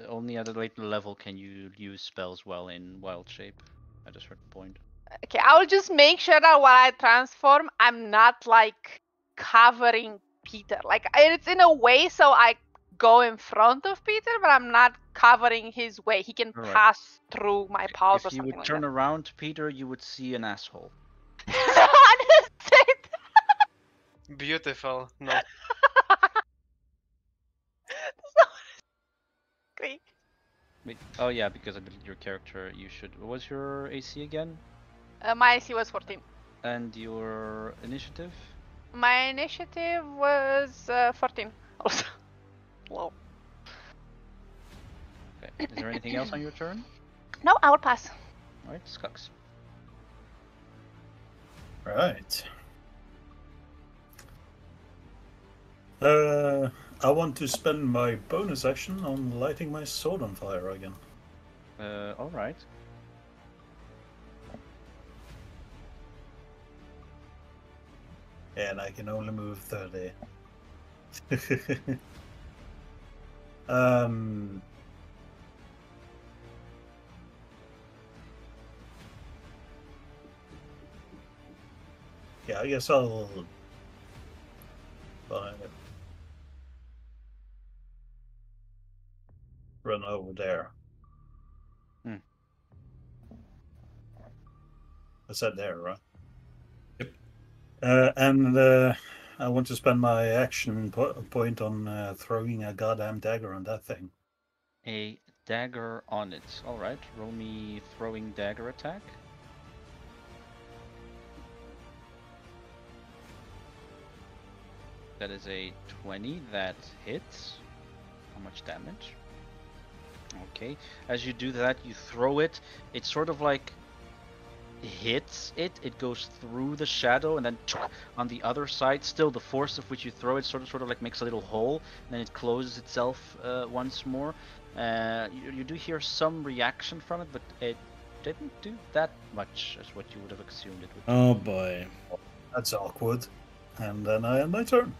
only at a later level can you use spells while in wild shape at a certain point. Okay, I will just make sure that while I transform, I'm not like covering Peter. Like it's in a way so I go in front of Peter, but I'm not covering his way. He can Alright. pass through my powers or If you something would like turn that. around, Peter, you would see an asshole. Beautiful. No. Great. Wait, oh yeah, because I believe your character, you should. What was your AC again? My AC was 14. And your initiative? My initiative was 14 also. Whoa. Okay. Is there anything else on your turn? No, I will pass. All right, Skux. Right. I want to spend my bonus action on lighting my sword on fire again. All right. And I can only move 30. um. Yeah, I guess I'll. Run over there. Hmm. I said there, right? Yep. And I want to spend my action point on throwing a goddamn dagger on that thing. A dagger on it. All right. Roll me throwing dagger attack. That is a 20. That hits. How much damage? Okay. As you do that, you throw it. It's sort of like hits it. It goes through the shadow, and then on the other side, still the force of which you throw it sort of like makes a little hole. And then it closes itself once more. You do hear some reaction from it, but it didn't do that much as what you would have assumed it would do. Oh boy. That's awkward. And then I end my turn.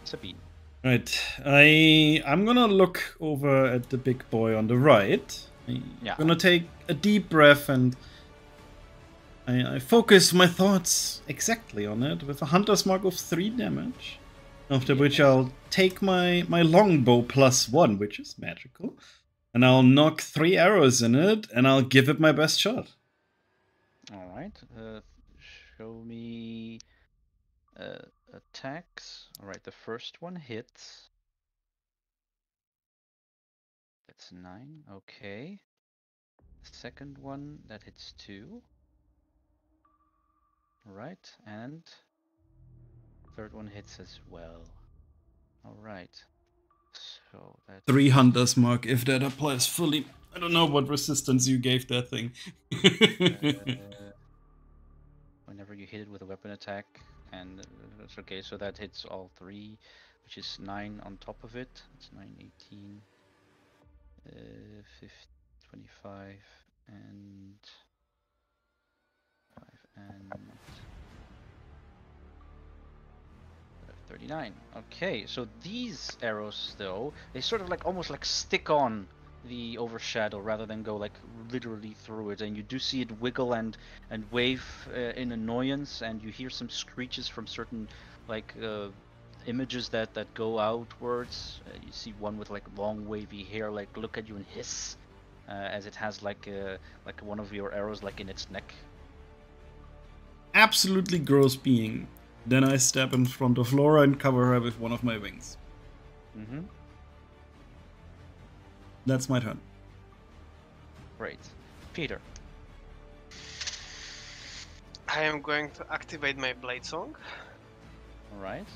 Sabine. Right. I'm gonna look over at the big boy on the right. I'm Yeah. gonna take a deep breath and I focus my thoughts exactly on it with a hunter's mark of 3 damage. After which I'll take my longbow +1, which is magical, and I'll knock 3 arrows in it, and I'll give it my best shot. All right. Show me attacks. All right. The first one hits. That's 9. Okay. The second one that hits 2. All right, and third one hits as well. All right. So that's 3 hunter's mark, if that applies fully. I don't know what resistance you gave that thing. whenever you hit it with a weapon attack, and that's okay. So that hits all 3, which is 9 on top of it. It's 9, 18, 50, 25, and 5 and 39. Okay, so these arrows though, they sort of like almost like stick on the overshadow rather than go like literally through it, and you do see it wiggle and wave in annoyance, and you hear some screeches from certain like images that go outwards. You see one with like long wavy hair like look at you and hiss as it has like one of your arrows like in its neck. Absolutely gross being. Then I step in front of Laura and cover her with one of my wings. Mm-hmm. That's my turn. Great. Peter. I am going to activate my blade song, All right.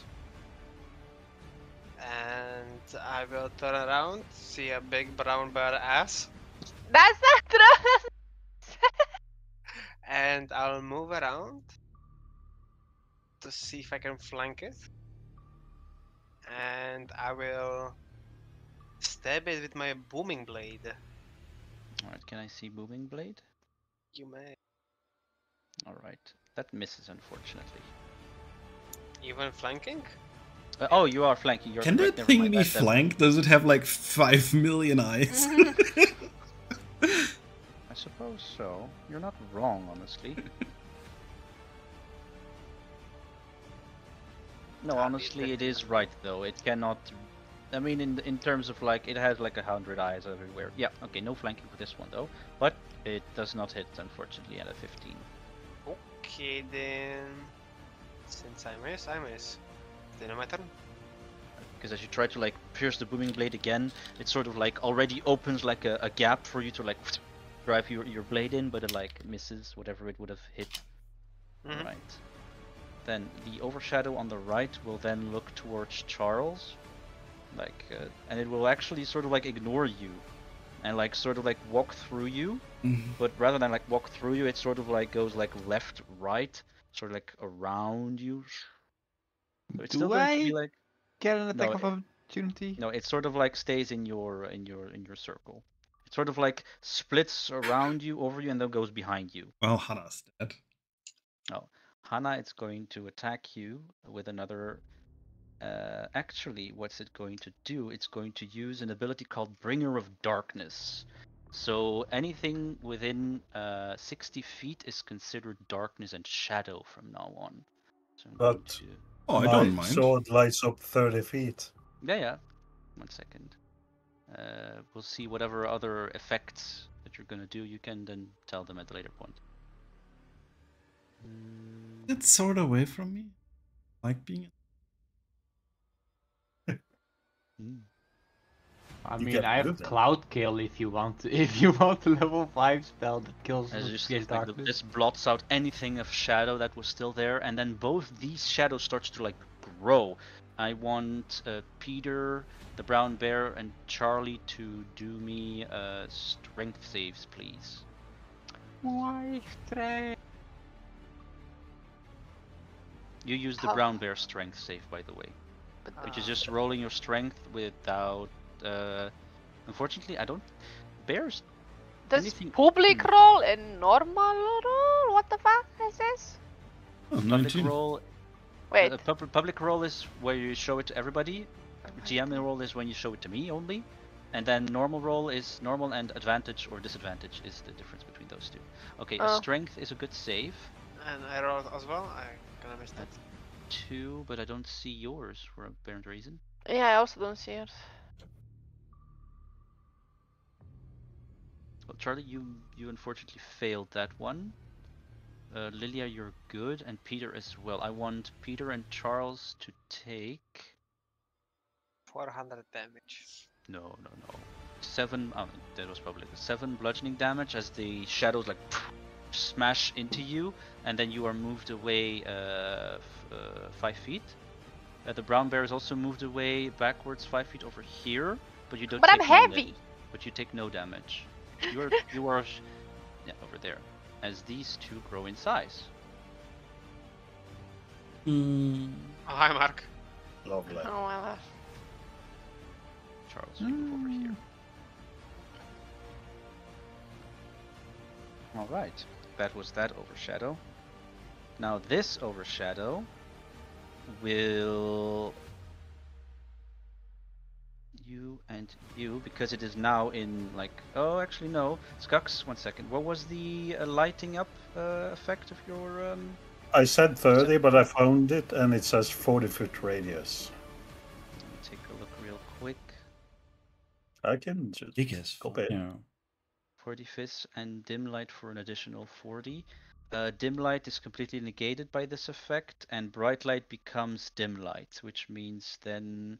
and I will turn around, see a big brown bear ass, That's not true. and I'll move around to see if I can flank it. And I will stab it with my booming blade. All right. Can I see booming blade? You may. All right. That misses, unfortunately. Even flanking? Oh, you are flanking. You're Can correct. that Never thing mind. be flanked? Does it have like 5 million eyes? I suppose so. You're not wrong, honestly. No, honestly, it is right though. It cannot. I mean, in terms of like, it has like 100 eyes everywhere. Yeah. Okay. No flanking for this one though. But it does not hit, unfortunately, at a 15. Okay then. Since I miss, I miss. Then my turn. Because as you try to like pierce the booming blade again, it sort of like already opens like a gap for you to like drive your blade in, but it like misses whatever it would have hit. Mhm. Right. Then the overshadow on the right will then look towards Charles. And it will actually sort of like ignore you, and like sort of like walk through you. But rather than like walk through you, it sort of like goes like left, right, sort of like around you. So it's still Do going to be I like get an no, attack of opportunity? no. It sort of like stays in your circle. It sort of like splits around you, over you, and then goes behind you. Well, Hana's dead. Oh, Hana, it's going to attack you with another. Actually, what's it going to do? It's going to use an ability called Bringer of Darkness. So anything within 60 feet is considered darkness and shadow from now on. So I'm going But to. Oh, I my don't mind. sword lights up 30 feet. Yeah. 1 second. We'll see whatever other effects that you're gonna do. You can then tell them at a later point. It's sort of away from me. Like being. I You mean, can I have move them. Cloud Kill if you want to. If you want a level 5 spell that kills As with just fierce like darkness. this blots out anything of shadow that was still there, and then both these shadows starts to like grow. I want Peter, the brown bear, and Charlie to do me strength saves, please. Why strength? You use the How? brown bear strength save, by the way, which is just rolling your strength without. Unfortunately, I don't. Bears. Does anything- public roll and normal roll? What the fuck is this? Oh, Public 19. roll. Wait. Public roll is where you show it to everybody. GM roll is when you show it to me only. And then normal roll is normal, and advantage or disadvantage is the difference between those two. Okay, a Oh. strength is a good save. And I rolled as well. I kind of missed it. 2, but I don't see yours for apparent reason. Yeah, I also don't see it. Well, Charlie, you unfortunately failed that one. Lilia, you're good, and Peter as well. I want Peter and Charles to take 400 damage. No. 7. That was probably 7 bludgeoning damage as the shadows like smash into you, and then you are moved away 5 feet. The brown bear is also moved away backwards 5 feet over here, but you don't. But I'm take no heavy. but you take no damage. You are yeah, over there. As these two grow in size. Oh, hi, Mark. Lovely. Oh well. Charles, you move over here. All right, that was that overshadow. Now this overshadow will you and you, because it is now in like. Oh, actually no. Skux, 1 second. What was the lighting up effect of your? I said 30, but I found it and it says 40-foot radius. Let me take a look real quick. I can just Biggest. copy. Yeah. 40 fizz and dim light for an additional 40. Dim light is completely negated by this effect, and bright light becomes dim light, which means then.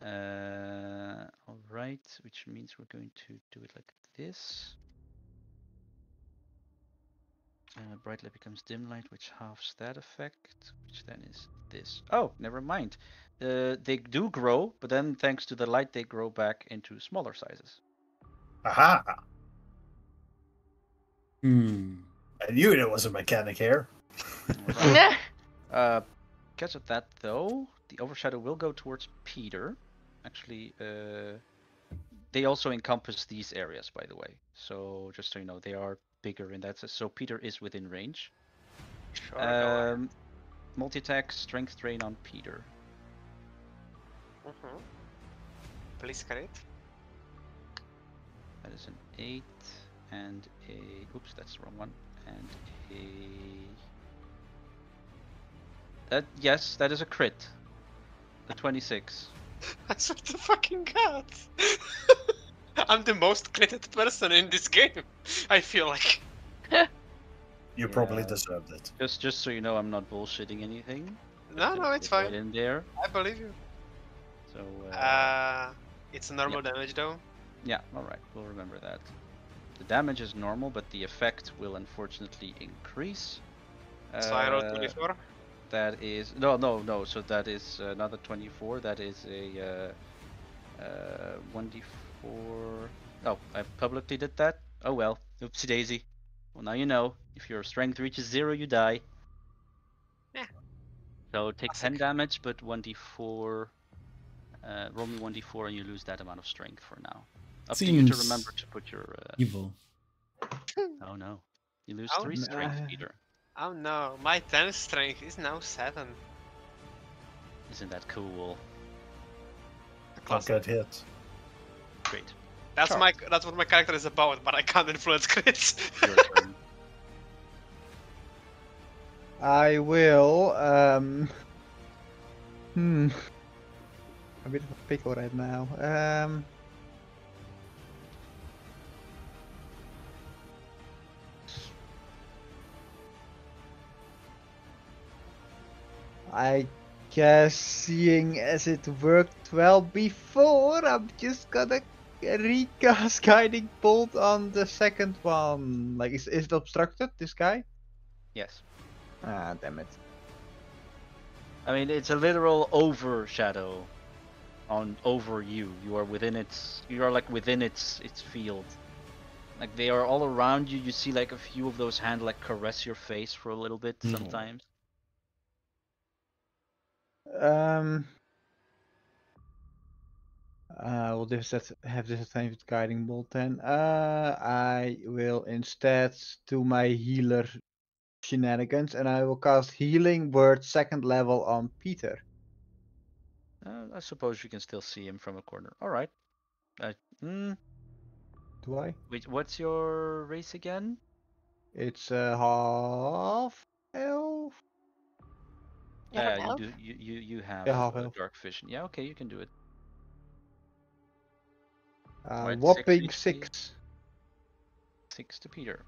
Alright, which means we're going to do it like this. Bright light becomes dim light, which halves that effect, which then is this. Oh, never mind. They do grow, but then thanks to the light, they grow back into smaller sizes. Aha! I Hmm. knew there was a mechanic here. Alright. Because of that, though, the overshadow will go towards Peter. Actually, they also encompass these areas, by the way. So just so you know, they are bigger in that sense. So Peter is within range. Sure, go on. Multi-attack, strength drain on Peter. Please crit. That is an 8 and a. Oops, that's the wrong one. And a. Yes, that is a crit. A 26. I swear to fucking god. I'm the most critted person in this game. I feel like. You probably Yeah. deserved it. Just so you know, I'm not bullshitting anything. No, no, it's Right fine. in there. I believe you. So. It's a normal damage though. Yeah, alright, we'll remember that. The damage is normal, but the effect will unfortunately increase. So I rolled 24. That is no. So that is not a 24. That is a 1d4. Oh, I publicly did that? Oh well, oopsie daisy. Well, now you know. If your strength reaches 0, you die. Yeah. So take 10 Classic. damage, but 1d4. Roll me 1d4 and you lose that amount of strength for now. Up to you to remember Seems to put your. evil. Oh no. You lose Oh. 3 strength, Peter. Oh no, my 10 strength is now 7. Isn't that cool? The Don't classic. get hit. Great. That's Charles. that's what my character is about, but I can't influence crits. Your turn. I will. Hmm. A bit of a pickle right now. I guess seeing as it worked well before, I'm just gonna recast Guiding Bolt on the second one. Like, is it obstructed, this guy? Yes. Ah, damn it. I mean, it's a literal overshadow on over you. You are within its. You are like within its field. Like they are all around you. You see like a few of those hands like caress your face for a little bit No. sometimes. Will this have disadvantage with Guiding Bolt then? I will instead do my healer shenanigans and I will cast Healing Word 2nd level on Peter. I suppose you can still see him from a corner. All right. Do I? Wait, what's your race again? It's half elf. You have Yeah, an you elf? do. You have Yeah, half a elf. dark vision. Yeah, okay, you can do it. Right, 6 Whopping HP. 6. 6 to Peter.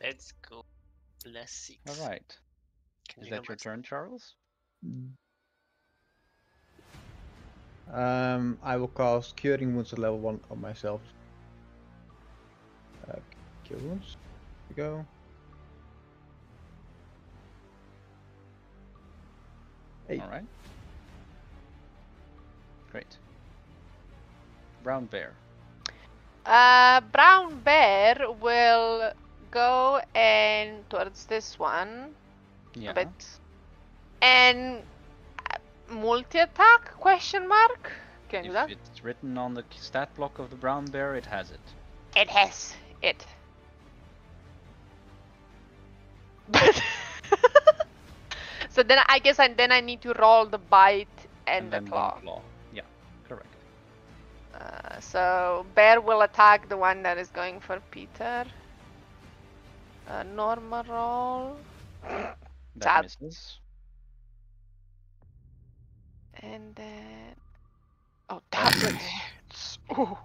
Let's go. Plus 6. All right. Can Is you that heal your myself? turn, Charles? I will cast Curing Wounds at level 1 on myself. Cure Wounds. Here we go. 8. All right. Great. Brown bear. Brown bear will go and towards this one Yeah. a bit, and multi-attack? Question mark? Can you do If that? it's written on the stat block of the brown bear, it has it. It has it. But so then I guess then I need to roll the bite and the then claw. one claw. Yeah, correct. So bear will attack the one that is going for Peter. Normal roll. That Sad. misses. And then oh, that hits. Ooh.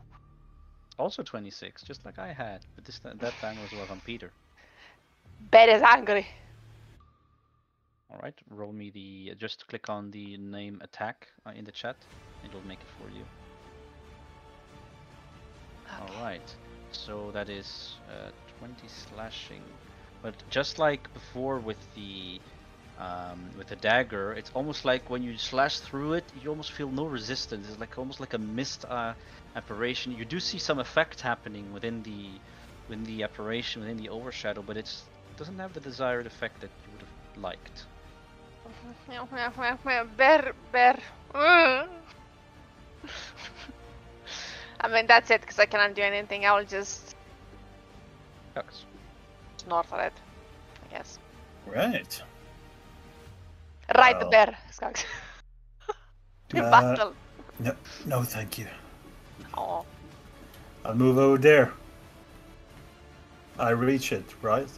Also 26, just like I had, but that time was on Peter. Bear is angry. All right, roll me the. Just click on the name attack in the chat. It'll make it for you. Okay. All right, so that is 20 slashing, but just like before with the dagger, it's almost like when you slash through it, you almost feel no resistance. It's like almost like a mist apparition. You do see some effect happening within the apparition, within the overshadow, but it doesn't have the desired effect that you would have liked. Bear. I mean, that's it, because I cannot do anything. I will just Sucks. snort at it, I guess. Right. Ride the Well. bear, Skux. Rebuttal. No, thank you. Oh. I'll move over there. I reach it, right?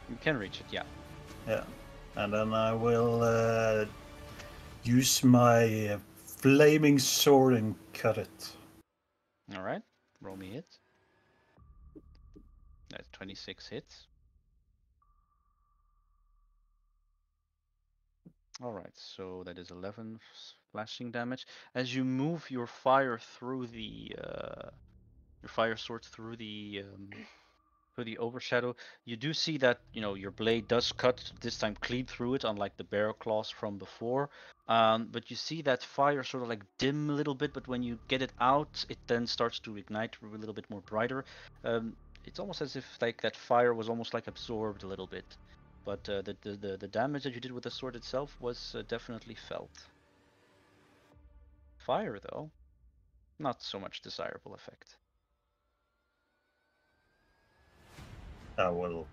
You can reach it, yeah. Yeah. And then I will use my flaming sword and cut it. All right, roll me hit. That's 26 hits. All right, so that is 11 slashing damage. As you move your fire through the your fire sword through the for the overshadow. You do see that your blade does cut this time clean through it, unlike the bear claws from before. But you see that fire sort of like dim a little bit. But when you get it out, it then starts to ignite a little bit more brighter. It's almost as if like that fire was almost like absorbed a little bit. But the damage that you did with the sword itself was definitely felt. Fire, though, not so much desirable effect. I will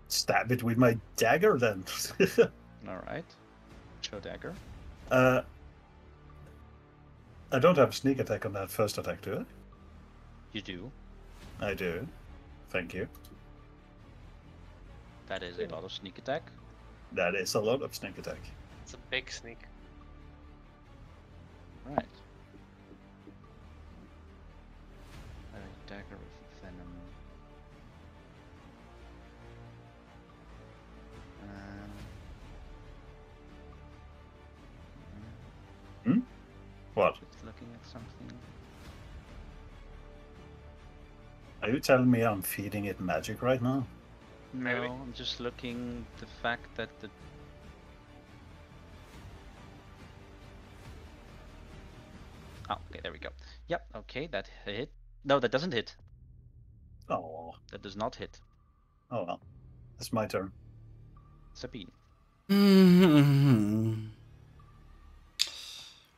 stab it with my dagger then. All right. Show dagger. I don't have a sneak attack on that first attack, do I? You do. I do. Thank you. That is a lot of sneak attack. That is a lot of sneak attack. It's a big sneak. Right. A dagger with venom. What? Just looking at something. Are you telling me I'm feeding it magic right now? No, Maybe. I'm just looking the fact that the. Oh, okay, there we go. Yep, okay, that hit. No, that doesn't hit. Oh, That does not hit. oh well. It's my turn. Sabine.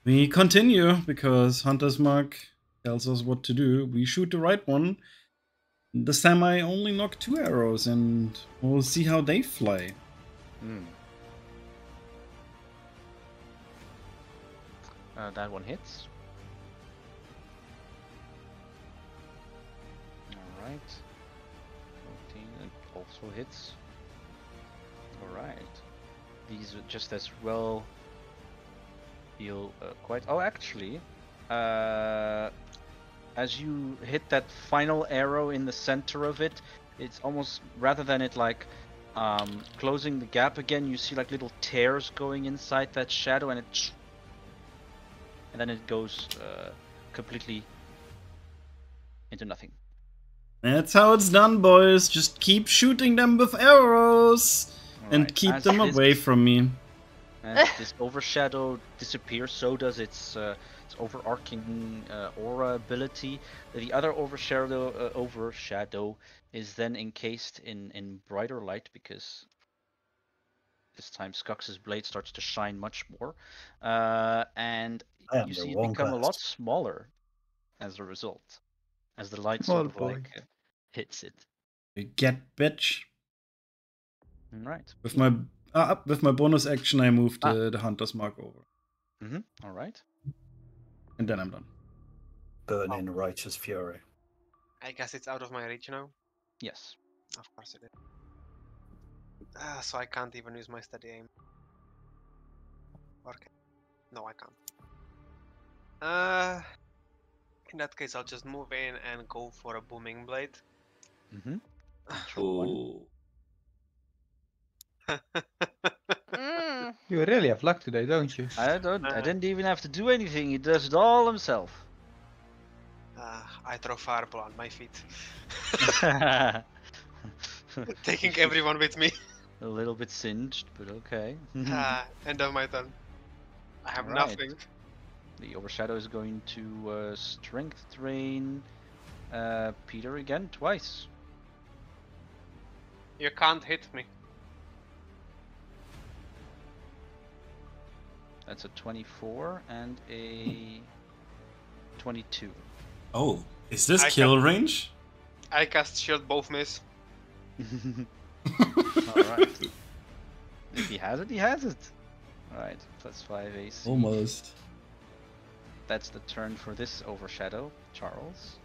We continue because Hunter's Mark tells us what to do. We shoot the right one. This time I only knock 2 arrows and we'll see how they fly. That one hits. Alright. 14, and also hits. Alright. These are just as well feel quite. Oh, actually, as you hit that final arrow in the center of it, it's almost, rather than it like closing the gap again, you see like little tears going inside that shadow, and then it goes completely into nothing. That's how it's done, boys. Just keep shooting them with arrows and Alright, keep as them this- away from me. As this overshadow disappears, so does its overarching aura ability. The other overshadow is then encased in brighter light, because this time Skux's blade starts to shine much more, and I am you the see it wrong become a lot class. smaller as a result, as the light Small sort of boy. like hits it. You get bitch. Right. With my bonus action, I move the Hunter's Mark over, All right. and then I'm done. Burn in righteous fury. I guess it's out of my reach now. Yes. Of course it is. So I can't even use my steady aim. Okay. No, I can't. In that case, I'll just move in and go for a booming blade. Natural one. You really have luck today, don't you? I didn't even have to do anything. He does it all himself. I throw fireball on my feet, A taking everyone with me. little bit singed, but okay. End of my turn. I have Right. nothing. The overshadow is going to strength drain Peter again twice. You can't hit me. That's a 24 and a 22. Oh, is this I kill range? I cast shield, both miss. Alright. If he has it, he has it. Alright, plus 5 AC. Almost. That's the turn for this overshadow. Charles.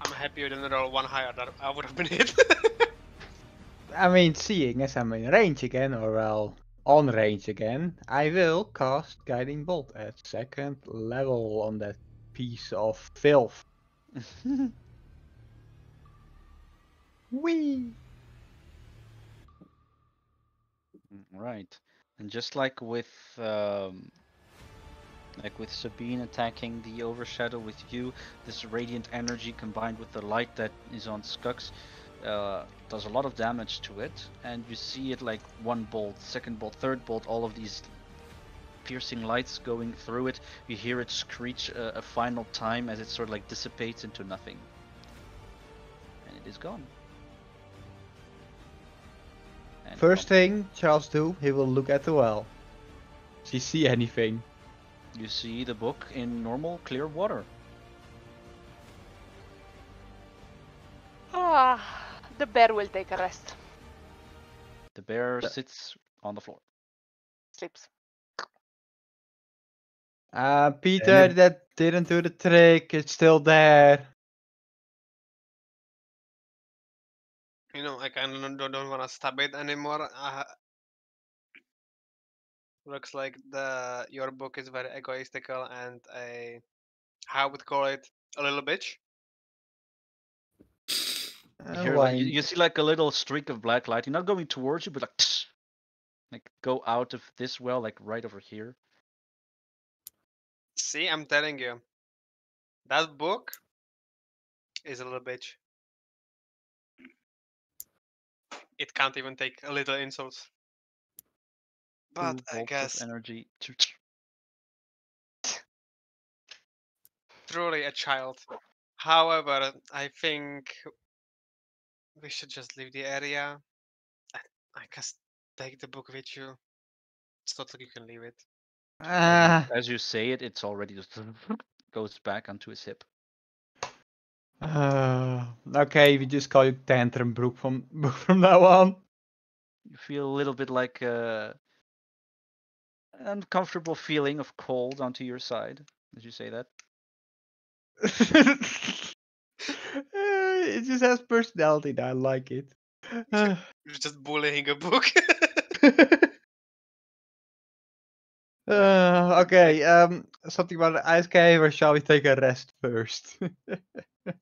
I'm happier than roll one higher that I would have been hit. I mean, seeing as I'm in range again, or well, on range again, I will cast Guiding Bolt at 2nd level on that piece of filth. Whee! Right, and just like with Sabine attacking the overshadow with you, this radiant energy combined with the light that is on Skux does a lot of damage to it, and you see it like one bolt, second bolt, third bolt, all of these piercing lights going through it. You hear it screech a final time as it sort of like dissipates into nothing, and it is gone. And First thing Charles do, he will look at the well. Does he see anything? you see the book in normal clear water. The bear will take a rest. The bear sits on the floor. Sleeps. Peter, that didn't do the trick. It's still there. You know, I kind of don't want to stab it anymore. Looks like your book is very egoistical and how I would call it, a little bitch. You hear like you see like a little streak of black light. You're not going towards you, but like, like go out of this well, like right over here. See, I'm telling you, that book is a little bitch. It can't even take a little insults. But 2 I volts guess of energy. truly a child. However, I think we should just leave the area. I guess take the book with you. It's not like you can leave it. As you say it, it's already just goes back onto his hip. Okay, we just call you Tantrum Brook from now on. You feel a little bit like an uncomfortable feeling of cold onto your side as you say that. It just has personality. I like it. You're just bullying a book. Okay, something about the ice cave, or shall we take a rest first?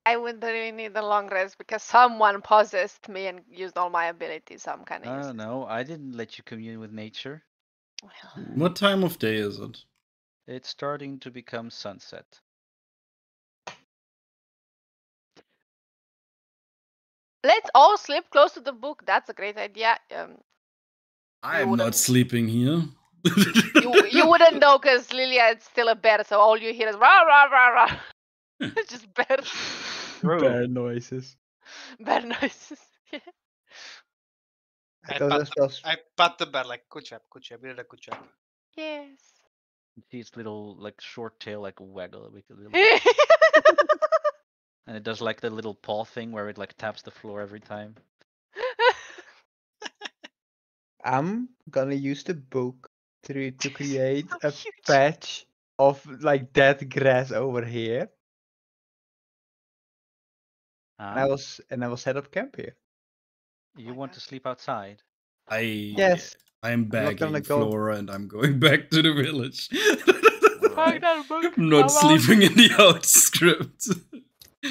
I would really need a long rest because someone possessed me and used all my abilities. So I'm kind of useless. No, I didn't let you commune with nature. What time of day is it? It's starting to become sunset. Let's all sleep close to the book. That's a great idea. I'm not sleeping here. You wouldn't know because Lilia is still a bear, so all you hear is rah rah rah rah. It's just bears. Bear noises. Bear noises. I pat the bear like good job, really good job. Yes. You see its little like short tail like waggle like a little and it does like the little paw thing where it like taps the floor every time. I'm gonna use the book to create a patch of like dead grass over here. And I will set up camp here. You want to sleep outside? Yes. I'm not gonna bagging go- Flora and I'm going back to the village. Alright. I'm not sleeping in the outskirts.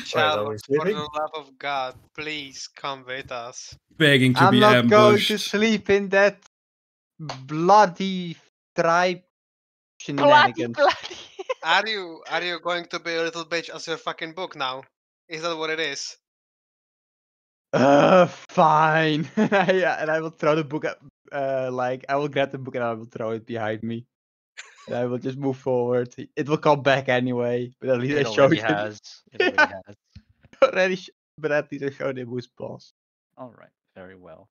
Child, for the love of God, please come with us. Begging to I'm be not ambushed. going to sleep in that bloody tribe shenanigans. Are you going to be a little bitch as your fucking book now? Is that what it is? Fine. Yeah, and I will throw the book at, like I will grab the book and I will throw it behind me. And I will just move forward. It will come back anyway, but at least It I showed already him. has. It already has. But at least I showed him who's boss. All right, very well.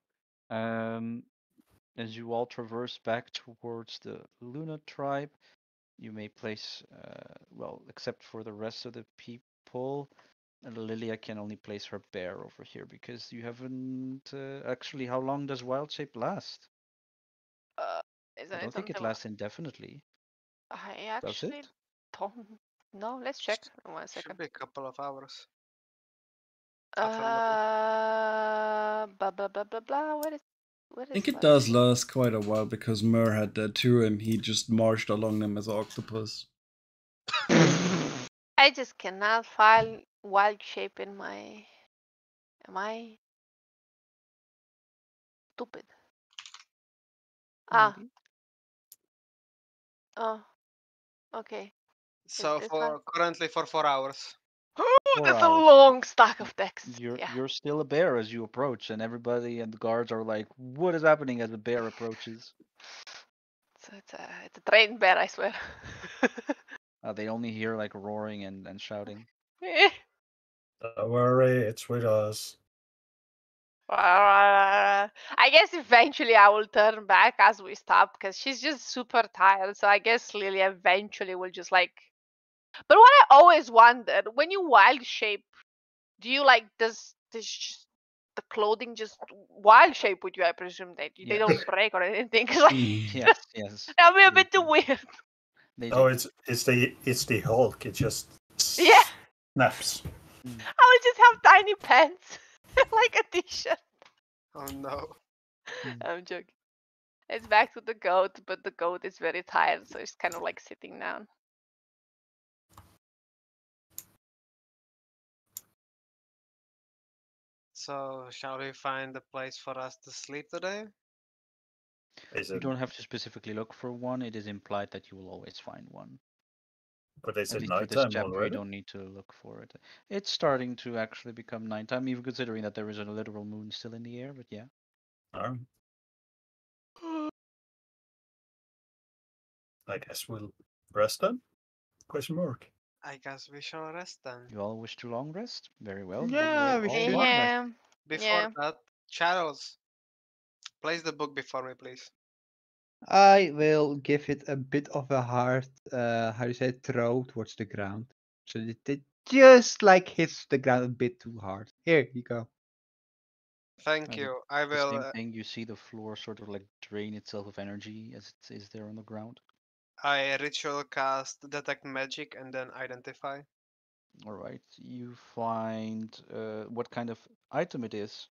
As you all traverse back towards the Luna tribe, you may place, well, except for the rest of the people, Lilia can only place her bear over here because you haven't. Actually, how long does wild shape last? I don't think it lasts indefinitely. I actually don't know. Let's check. 1 second. Should be a couple of hours. Blah blah blah blah blah. What is? I think it does last quite a while because Mur had that too, and he just marched along them as octopus. I just cannot find wild shape in my. Am I stupid? Ah. Oh. Okay. So currently for 4 hours. That's a hours. long stack of text. You're Yeah. you're still a bear as you approach, and everybody and the guards are like, "What is happening?" as the bear approaches. So it's a trained bear, I swear. They only hear like roaring and shouting. Don't worry, it's with us. I guess eventually I will turn back as we stop because she's just super tired. So I guess Lily eventually will just like. But what I always wondered, when you wild shape, do you like does just the clothing just wild shape with you? I presume they Yes. don't break or anything. 'Cause, like, Yes, yes. that'd be a they bit too do. weird. They Oh, do. it's the Hulk. It just Yeah, snaps. I would just have tiny pants like a t-shirt. Oh no. I'm joking. It's back to the goat, but the goat is very tired, so it's kind of like sitting down. So, shall we find a place for us to sleep today? Is You it? don't have to specifically look for one. It is implied that you will always find one. But is At it least for this nighttime chapter, you already? don't need to look for it. It's starting to actually become nighttime, even considering that there is a literal moon still in the air. But yeah. Oh, I guess we'll rest then? Question mark. I guess we shall rest then. You all wish to long rest? Very well. Yeah, we'll we all should. long rest. Yeah. Before Yeah. that, Charles, place the book before me, please. I will give it a bit of a hard, how do you say, throw towards the ground. So that it just like hits the ground a bit too hard. Here you go. Thank As you. I the will. same thing, you see the floor sort of like drain itself of energy as it is there on the ground. I ritual cast detect magic and then identify. All right, you find what kind of item it is,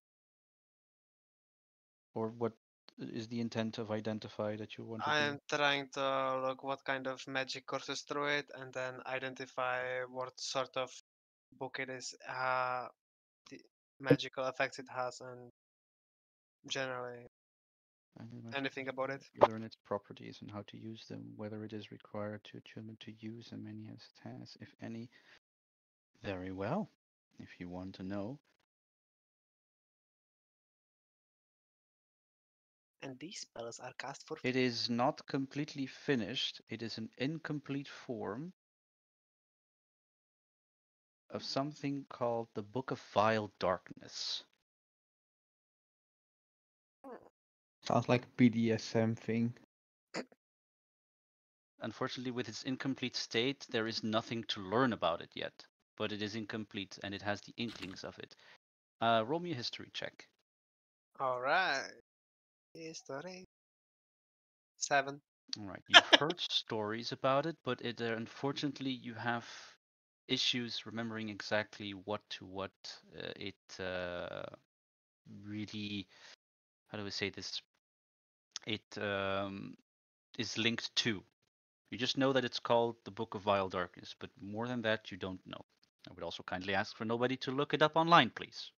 or what is the intent of identify that you want to I do. am trying to look what kind of magic courses through it and then identify what sort of book it is, the magical effects it has, and generally anything about it. You learn its properties and how to use them, whether it is required to attunement to use them, any as it has, if any. Very well, if you want to know. And these spells are cast for It is not completely finished. It is an incomplete form of something called the Book of Vile Darkness. Sounds like a BDSM thing. Unfortunately, with its incomplete state, there is nothing to learn about it yet, but it is incomplete and it has the inklings of it. Roll me a history check. Alright. History. 7. All right, you've heard stories about it, but unfortunately you have issues remembering exactly what it really, how do we say this? It is linked to. You just know that it's called the Book of Vile Darkness, but more than that, you don't know. I would also kindly ask for nobody to look it up online, please.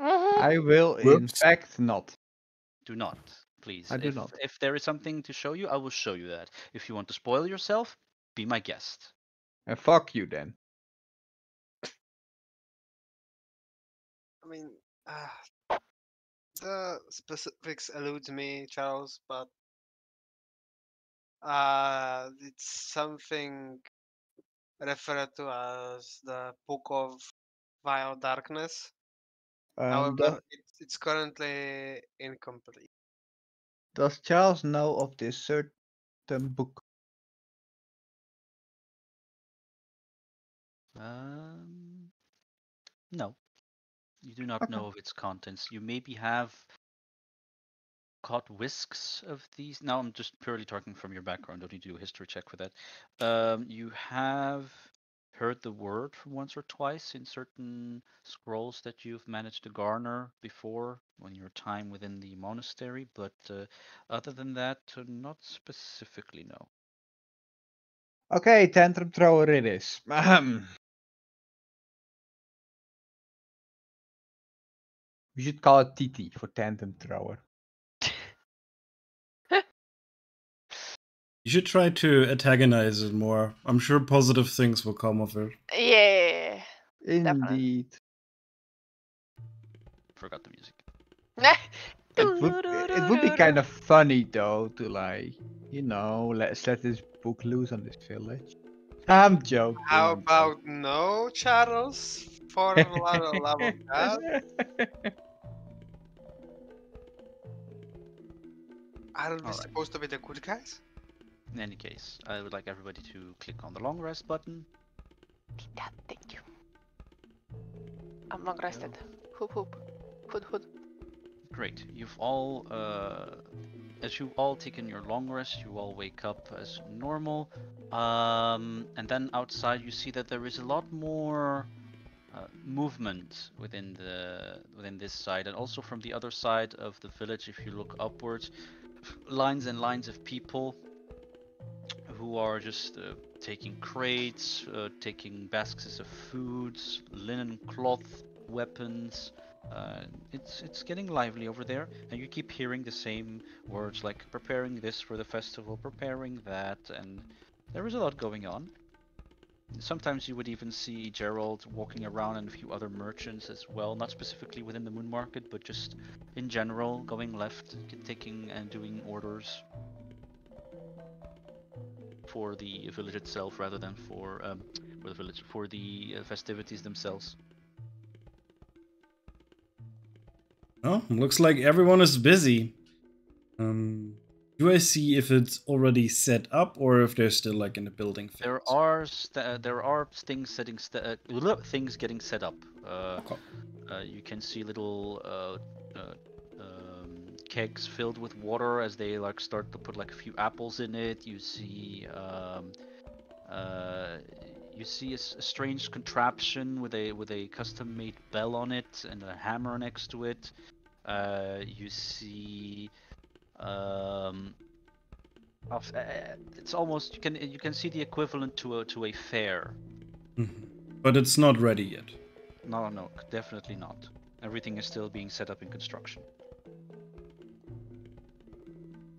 Mhm. I will, in Whoops. fact, not. Do not, please. I do not. If there is something to show you, I will show you that. If you want to spoil yourself, be my guest. And fuck you then. I mean, the specifics elude me, Charles, but it's something referred to as the Book of Vile Darkness. However, it's currently incomplete. Does Charles know of this certain book? No, you do not Okay. know of its contents. You maybe have caught whisks of these. Now I'm just purely talking from your background. Don't need to do a history check for that. You have heard the word from once or twice in certain scrolls that you've managed to garner before on your time within the monastery, but other than that, not specifically, no. Okay, tantrum thrower it is. Ahem. We should call it TT for tantrum thrower. You should try to antagonize it more. I'm sure positive things will come of it. Yeah. Indeed. Forgot the music. It would be kind of funny though to like, let's let this book loose on this village. I'm joking. How I'm about no, Charles? For the love of God. Are we Alright. supposed to be the good guys? In any case, I would like everybody to click on the long rest button. Yeah, thank you. I'm long rested. Hoop hoop. Hood hood. Great. You've all, as you all taken your long rest, you all wake up as normal. And then outside you see that there is a lot more movement within this side, and also from the other side of the village. If you look upwards, lines and lines of people who are just taking crates, taking baskets of foods, linen, cloth, weapons. It's getting lively over there, and you keep hearing the same words like preparing this for the festival, preparing that, and there is a lot going on. Sometimes you would even see Gerald walking around and a few other merchants as well, not specifically within the Moon Market, but just in general, going left, taking and doing orders for the village itself rather than for the festivities themselves. Oh, looks like everyone is busy. Do I see if it's already set up or if they're still like in the building phase? There are things things getting set up. Okay. You can see little kegs filled with water as they like start to put like a few apples in it. You see a strange contraption with a custom-made bell on it and a hammer next to it. You see it's almost you can see the equivalent to a fair. But it's not ready yet. No, definitely not. Everything is still being set up in construction.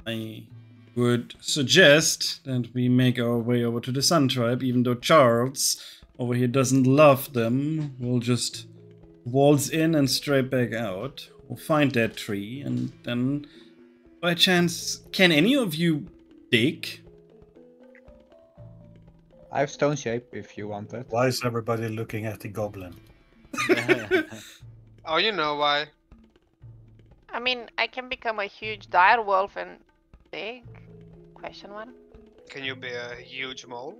I would suggest that we make our way over to the Sun Tribe, even though Charles over here doesn't love them. We'll just waltz in and straight back out. We'll find that tree, and then, by chance, can any of you dig? I have stone shape if you want it. Why is everybody looking at the goblin? Oh, you know why. I mean, I can become a huge dire wolf and dig? Question mark? Can you be a huge mole?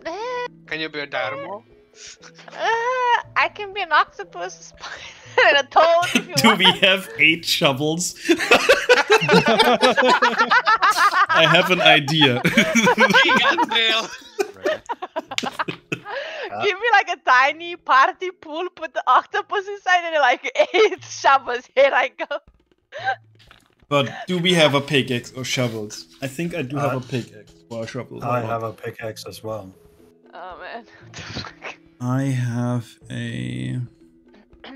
Eh, Can you be a dire mole? I can be an octopus, a spider, and a toad if you Do want. we have 8 shovels? I have an idea. Give me like a tiny party pool, put the octopus inside, and like 8 shovels. Here I go. But do we have a pickaxe or shovels? I think I do have a pickaxe or a shovel. I have a pickaxe as well. Oh man. I have a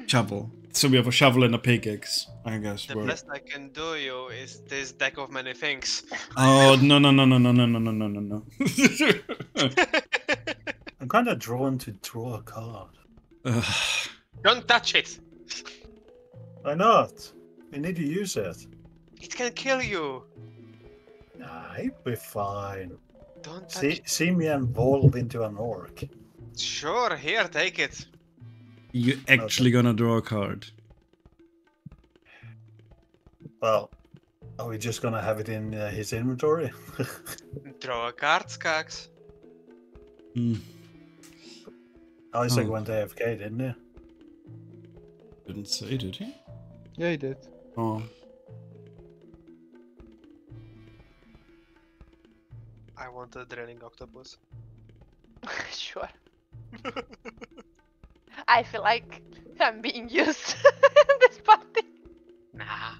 shovel. So we have a shovel and a pickaxe, I guess. The best I can do you is this deck of many things. Oh, no. I'm kind of drawn to draw a card. Don't touch it! Why not? We need to use it. It can kill you! Nah, it'll be fine. Don't touch See me evolve into an orc. Sure, here, take it. You actually gonna draw a card? Well, are we just gonna have it in his inventory? Draw a card, Skax. Isaac Oh. went AFK, didn't he? Didn't say, did he? Yeah, he did. Oh. I want a drilling octopus. Sure. I feel like I'm being used in this party. Nah.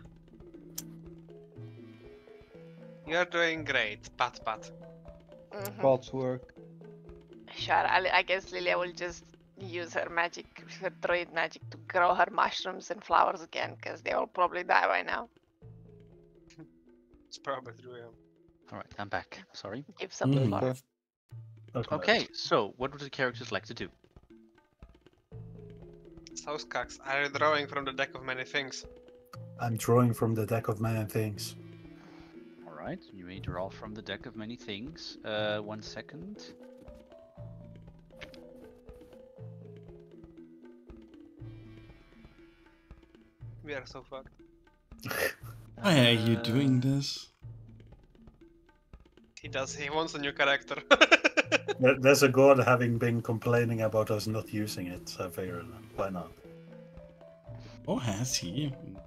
You're doing great, pat. Mhm. God's work. Sure, I guess Lilia will just use her magic, her druid magic, to grow her mushrooms and flowers again, because they will probably die by now. It's probably true, yeah. All right, I'm back. Sorry. Give some Mhm. flowers. Not Okay, so what would the characters like to do? So, Skax, are you drawing from the deck of many things? I'm drawing from the deck of many things. Alright, you may draw from the deck of many things. 1 second. We are so fucked. Why are you doing this? He wants a new character. There's a god having been complaining about us not using it, so I figured, why not? Oh, has he? 1,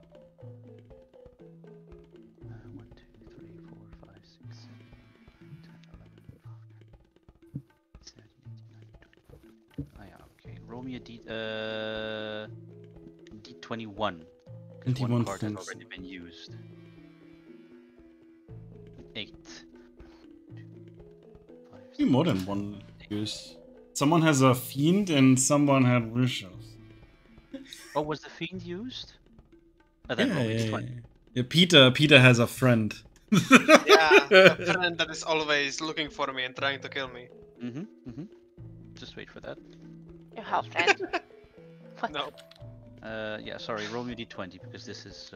2, 3, 4, 5, 6, 7, 8, 9, 10, 11, 17, 18, 19, 20. Ah, yeah, okay. Roll me a D21. 'Cause one 21 card has things. already been used. 8. Be more than one use. Someone has a fiend and someone had wishes. Oh, was the fiend used? Then Yeah, roll me yeah, D20. yeah. Yeah, Peter has a friend. Yeah, a friend that is always looking for me and trying to kill me. Just wait for that. You have friend. What? No. Yeah, sorry, roll me D20 because this is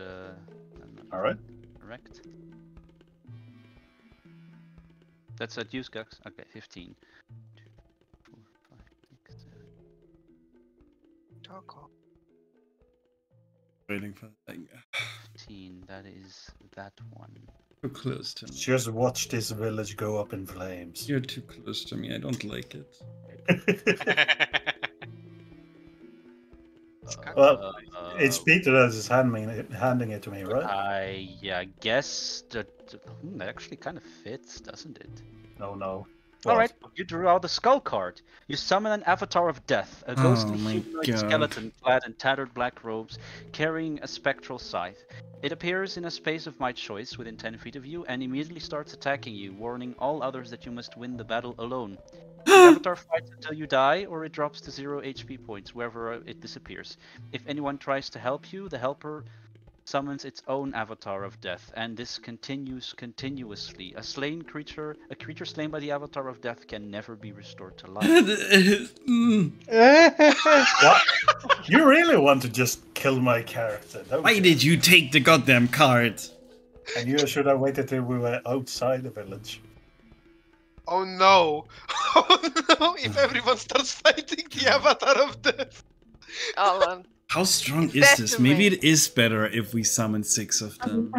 Alright. correct. That's at use, Gux. Okay, 15. 2, 4, 5, 6, 7. Taco. Waiting for that. 15, that is that one. Too close to me. Just watch this village go up in flames. You're too close to me. I don't like it. Well, it's Peter that is handing it to me, right? I guess that actually kind of fits, doesn't it? No. Alright, you drew out the skull card. You summon an avatar of death, a ghostly my humanoid God. skeleton clad in tattered black robes, carrying a spectral scythe. It appears in a space of my choice within 10 feet of you and immediately starts attacking you, warning all others that you must win the battle alone. The avatar fights until you die, or it drops to 0 HP points wherever it disappears. If anyone tries to help you, the helper summons its own avatar of death, and this continues continuously. A creature slain by the avatar of death can never be restored to life. What? You really want to just kill my character, don't Why you? did you take the goddamn card? And you should have waited till we were outside the village. Oh no! Oh no! If everyone starts fighting the avatar of death! Oh man. How strong It's is this? Maybe decimate. it is better if we summon 6 of them.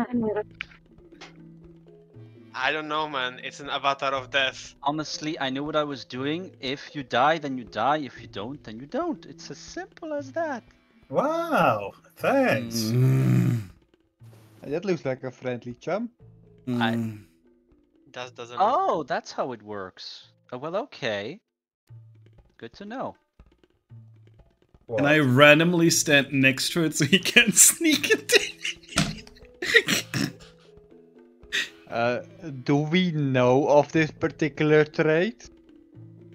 I don't know, man. It's an avatar of death. Honestly, I knew what I was doing. If you die, then you die. If you don't, then you don't. It's as simple as that. Wow, thanks. That looks like a friendly chum. Doesn't. Oh, that's how it works. Oh, well, okay. Good to know. Can I randomly stand next to it so he can sneak it in? Do we know of this particular trait?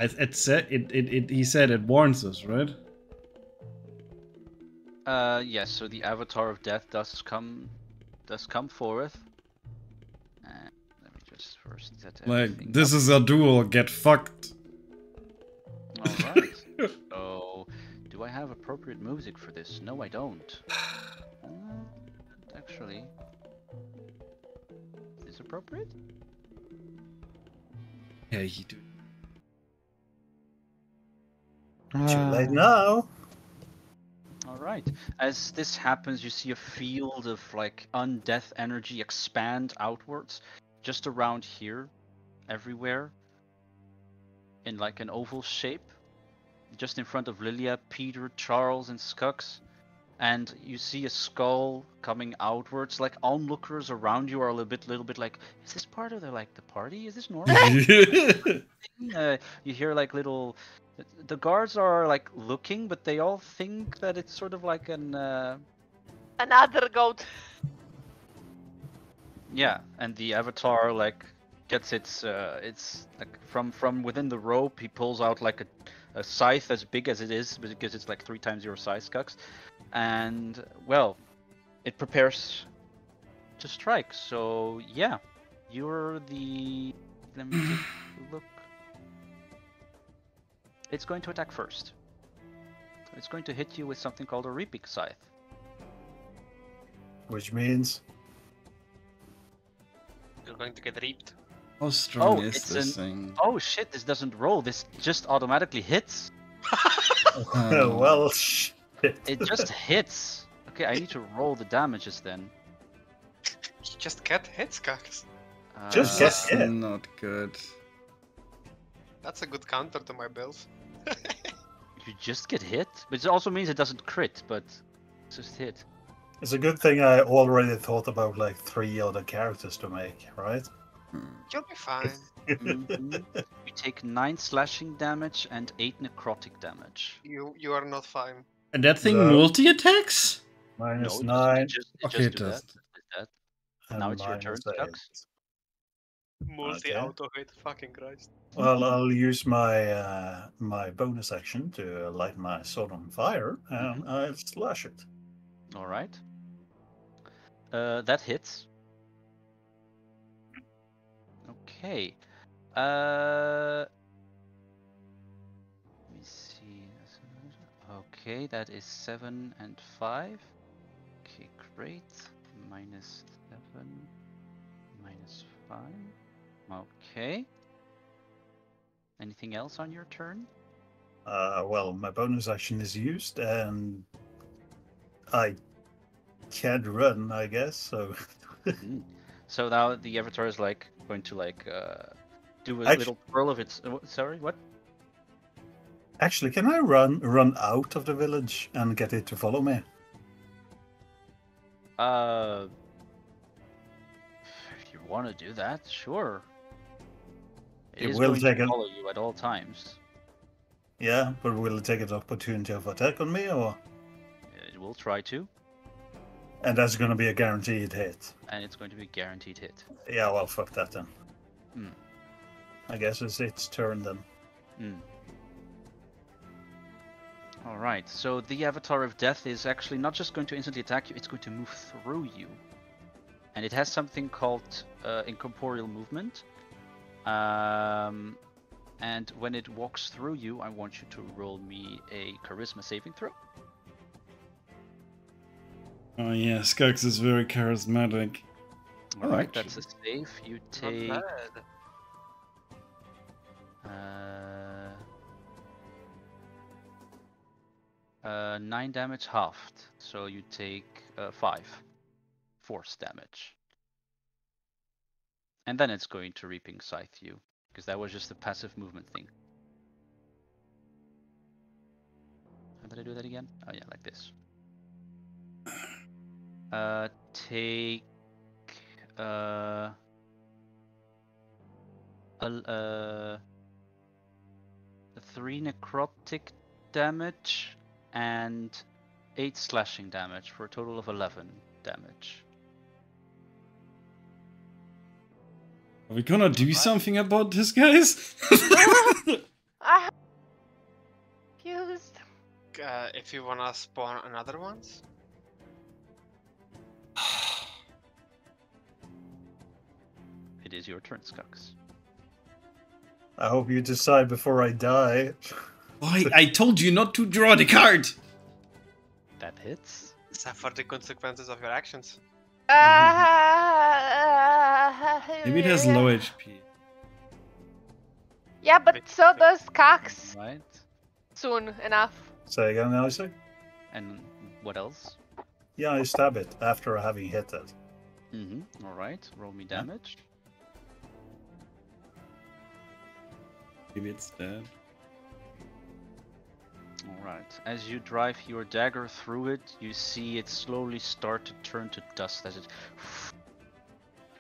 It said he said it warns us, right? Yes. So the avatar of death does come forth. And let me just first set everything Like, this up. is a duel, get fucked. All right. So, do I have appropriate music for this? No, I don't. Actually, is this appropriate? Yeah, you do. Too late now. Alright. As this happens, you see a field of like undeath energy expand outwards, just around here, everywhere, in like an oval shape, just in front of Lilia, Peter, Charles, and Skux. And you see a skull coming outwards. Like onlookers around you are a little bit like, is this part of the party? Is this normal? You hear like little. The guards are like looking, but they all think that it's sort of like an. Another goat. Yeah, and the avatar like gets its like from within the rope. He pulls out like a scythe as big as it is, because it's like 3 times your size, Skux. And well, it prepares to strike. So yeah, you're the. Let me take a look. It's going to attack first. It's going to hit you with something called a reaping scythe. Which means You're going to get reaped. How strong Oh, is it's this thing? Oh shit! This doesn't roll. This just automatically hits. well, shit. It just hits. Okay, I need to roll the damages then. You just get hits, Cax. Just This get is hit. not good. That's a good counter to my build. You just get hit, but it also means it doesn't crit, but it's just hit. It's a good thing I already thought about like 3 other characters to make, right? You'll be fine. Mhm. You take 9 slashing damage and 8 necrotic damage. You are not fine. And that thing No. multi-attacks? Minus No, 9 it just Okay, it do that. does. Did that. and Now it's your turn, minus 8. Stux. Multi Okay. auto hit, fucking Christ. Well, I'll use my my bonus action to light my sword on fire, and I'll slash it. All right. That hits. Okay. Let me see. Okay, that is 7 and 5. Okay, great. Minus 7, minus 5. Okay. Anything else on your turn? Well, my bonus action is used, and I can't run, I guess. So Mm. So now the avatar is like going to like do a Actu- little twirl of its. Sorry, what? actually, can I run out of the village and get it to follow me? If you want to do that, sure. It is will going take to a- follow you at all times. Yeah, but will it take an opportunity of attack on me, or? It will try to, And that's going to be a guaranteed hit. and it's going to be a guaranteed hit. Yeah, well, fuck that then. Hmm. I guess it's its turn then. Mm. Alright, so the Avatar of Death is actually not just going to instantly attack you, it's going to move through you. And it has something called incorporeal movement. And when it walks through you, I want you to roll me a charisma saving throw. Oh yeah, Skux is very charismatic. Alright, actually. that's a save. You Not take bad. 9 damage halved, so you take 5 force damage. And then it's going to Reaping Scythe you, because that was just a passive movement thing. How did I do that again? Oh yeah, like this. Take 3 necrotic damage and 8 slashing damage for a total of 11 damage. Are we gonna do something about this, guys? I used. If you wanna spawn another ones, It is your turn, Skux. I hope you decide before I die. Why? I told you not to draw the card! That hits. suffer the consequences of your actions. Maybe it has low HP. Yeah, but so does Cax. Right. Soon enough. Say again, Isaac? And what else? Yeah, I stab it after having hit it. Mm-hmm. Alright, roll me damage. Maybe it's dead. Alright. As you drive your dagger through it, you see it slowly start to turn to dust as it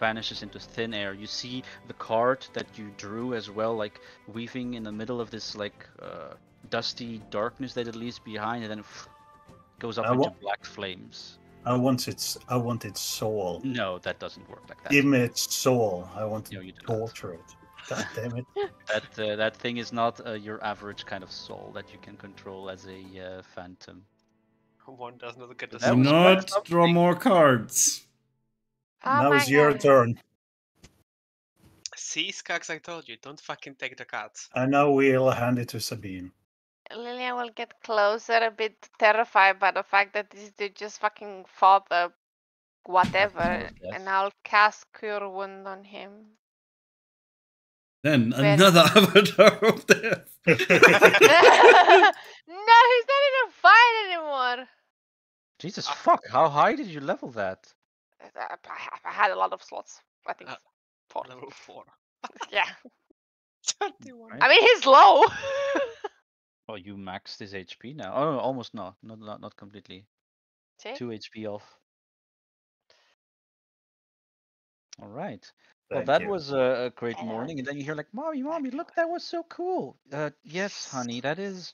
vanishes into thin air. You see the card that you drew as well, like weaving in the middle of this like dusty darkness that it leaves behind, and then goes up into black flames. I want its soul. No, that doesn't work like that. Give me its soul. I want to No, you do not. torture it. God damn it. That thing is not your average kind of soul that you can control as a phantom. One does not get the That Do was soul. quite not draw more cards. Oh Now my it's your God. turn. See, Skax, I told you, don't fucking take the cards. And now we'll hand it to Sabine. Lilia will get closer, a bit terrified by the fact that this dude just fucking fought the whatever, Avatar of Death. and I'll cast Cure Wound on him. Then Very another avatar of death. No, he's not in a fight anymore. Jesus fuck! How high did you level that? I had a lot of slots. I think 4. Level 4. Yeah. 21. Right. I mean, he's low. Oh, you maxed his HP now. Oh, no, almost not completely. See? 2 HP off. All right. Well, Thank that you. was a great Hello. morning, and then you hear like, "Mommy, look, that was so cool." Yes, honey, that is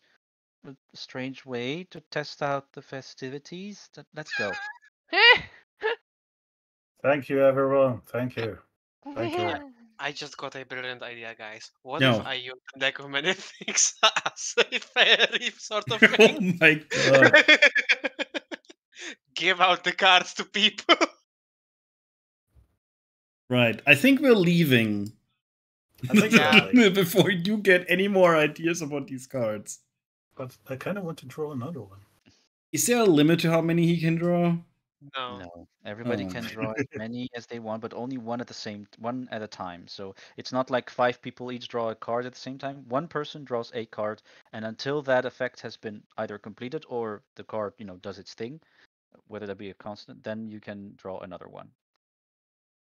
a strange way to test out the festivities. Let's go. Thank you, everyone. Thank you. Thank you. I just got a brilliant idea, guys. What No. if I use the deck of many things as a fairy sort of Oh thing? my god. Give out the cards to people. Right. I think we're leaving. I think so, like, Before you get any more ideas about these cards. but I kind of want to draw another one. Is there a limit to how many he can draw? No. No, everybody Oh can my draw as many as they want, but only one at a time. So it's not like 5 people each draw a card at the same time. One person draws a card, and until that effect has been either completed or the card, does its thing, whether that be a constant, then you can draw another one.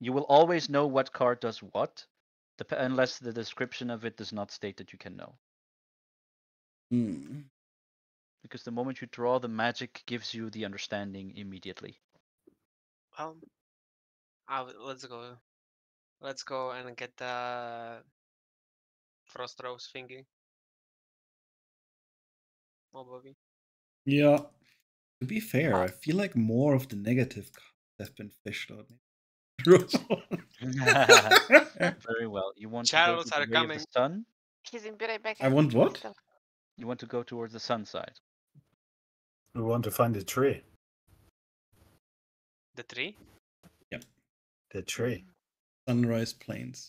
You will always know what card does what, unless the description of it does not state that you can know. Hmm. Because the moment you draw, the magic gives you the understanding immediately. Let's go. Let's go and get the Frost Rose thingy. Oh, Bobby. Yeah. To be fair, I feel like more of the negative cards have been fished out. Very well. You want to go Charles to are the way of coming. the sun? He's in back. I want what? Still. You want to go towards the sun side? We want to find the tree. The tree? The tree. Sunrise Plains.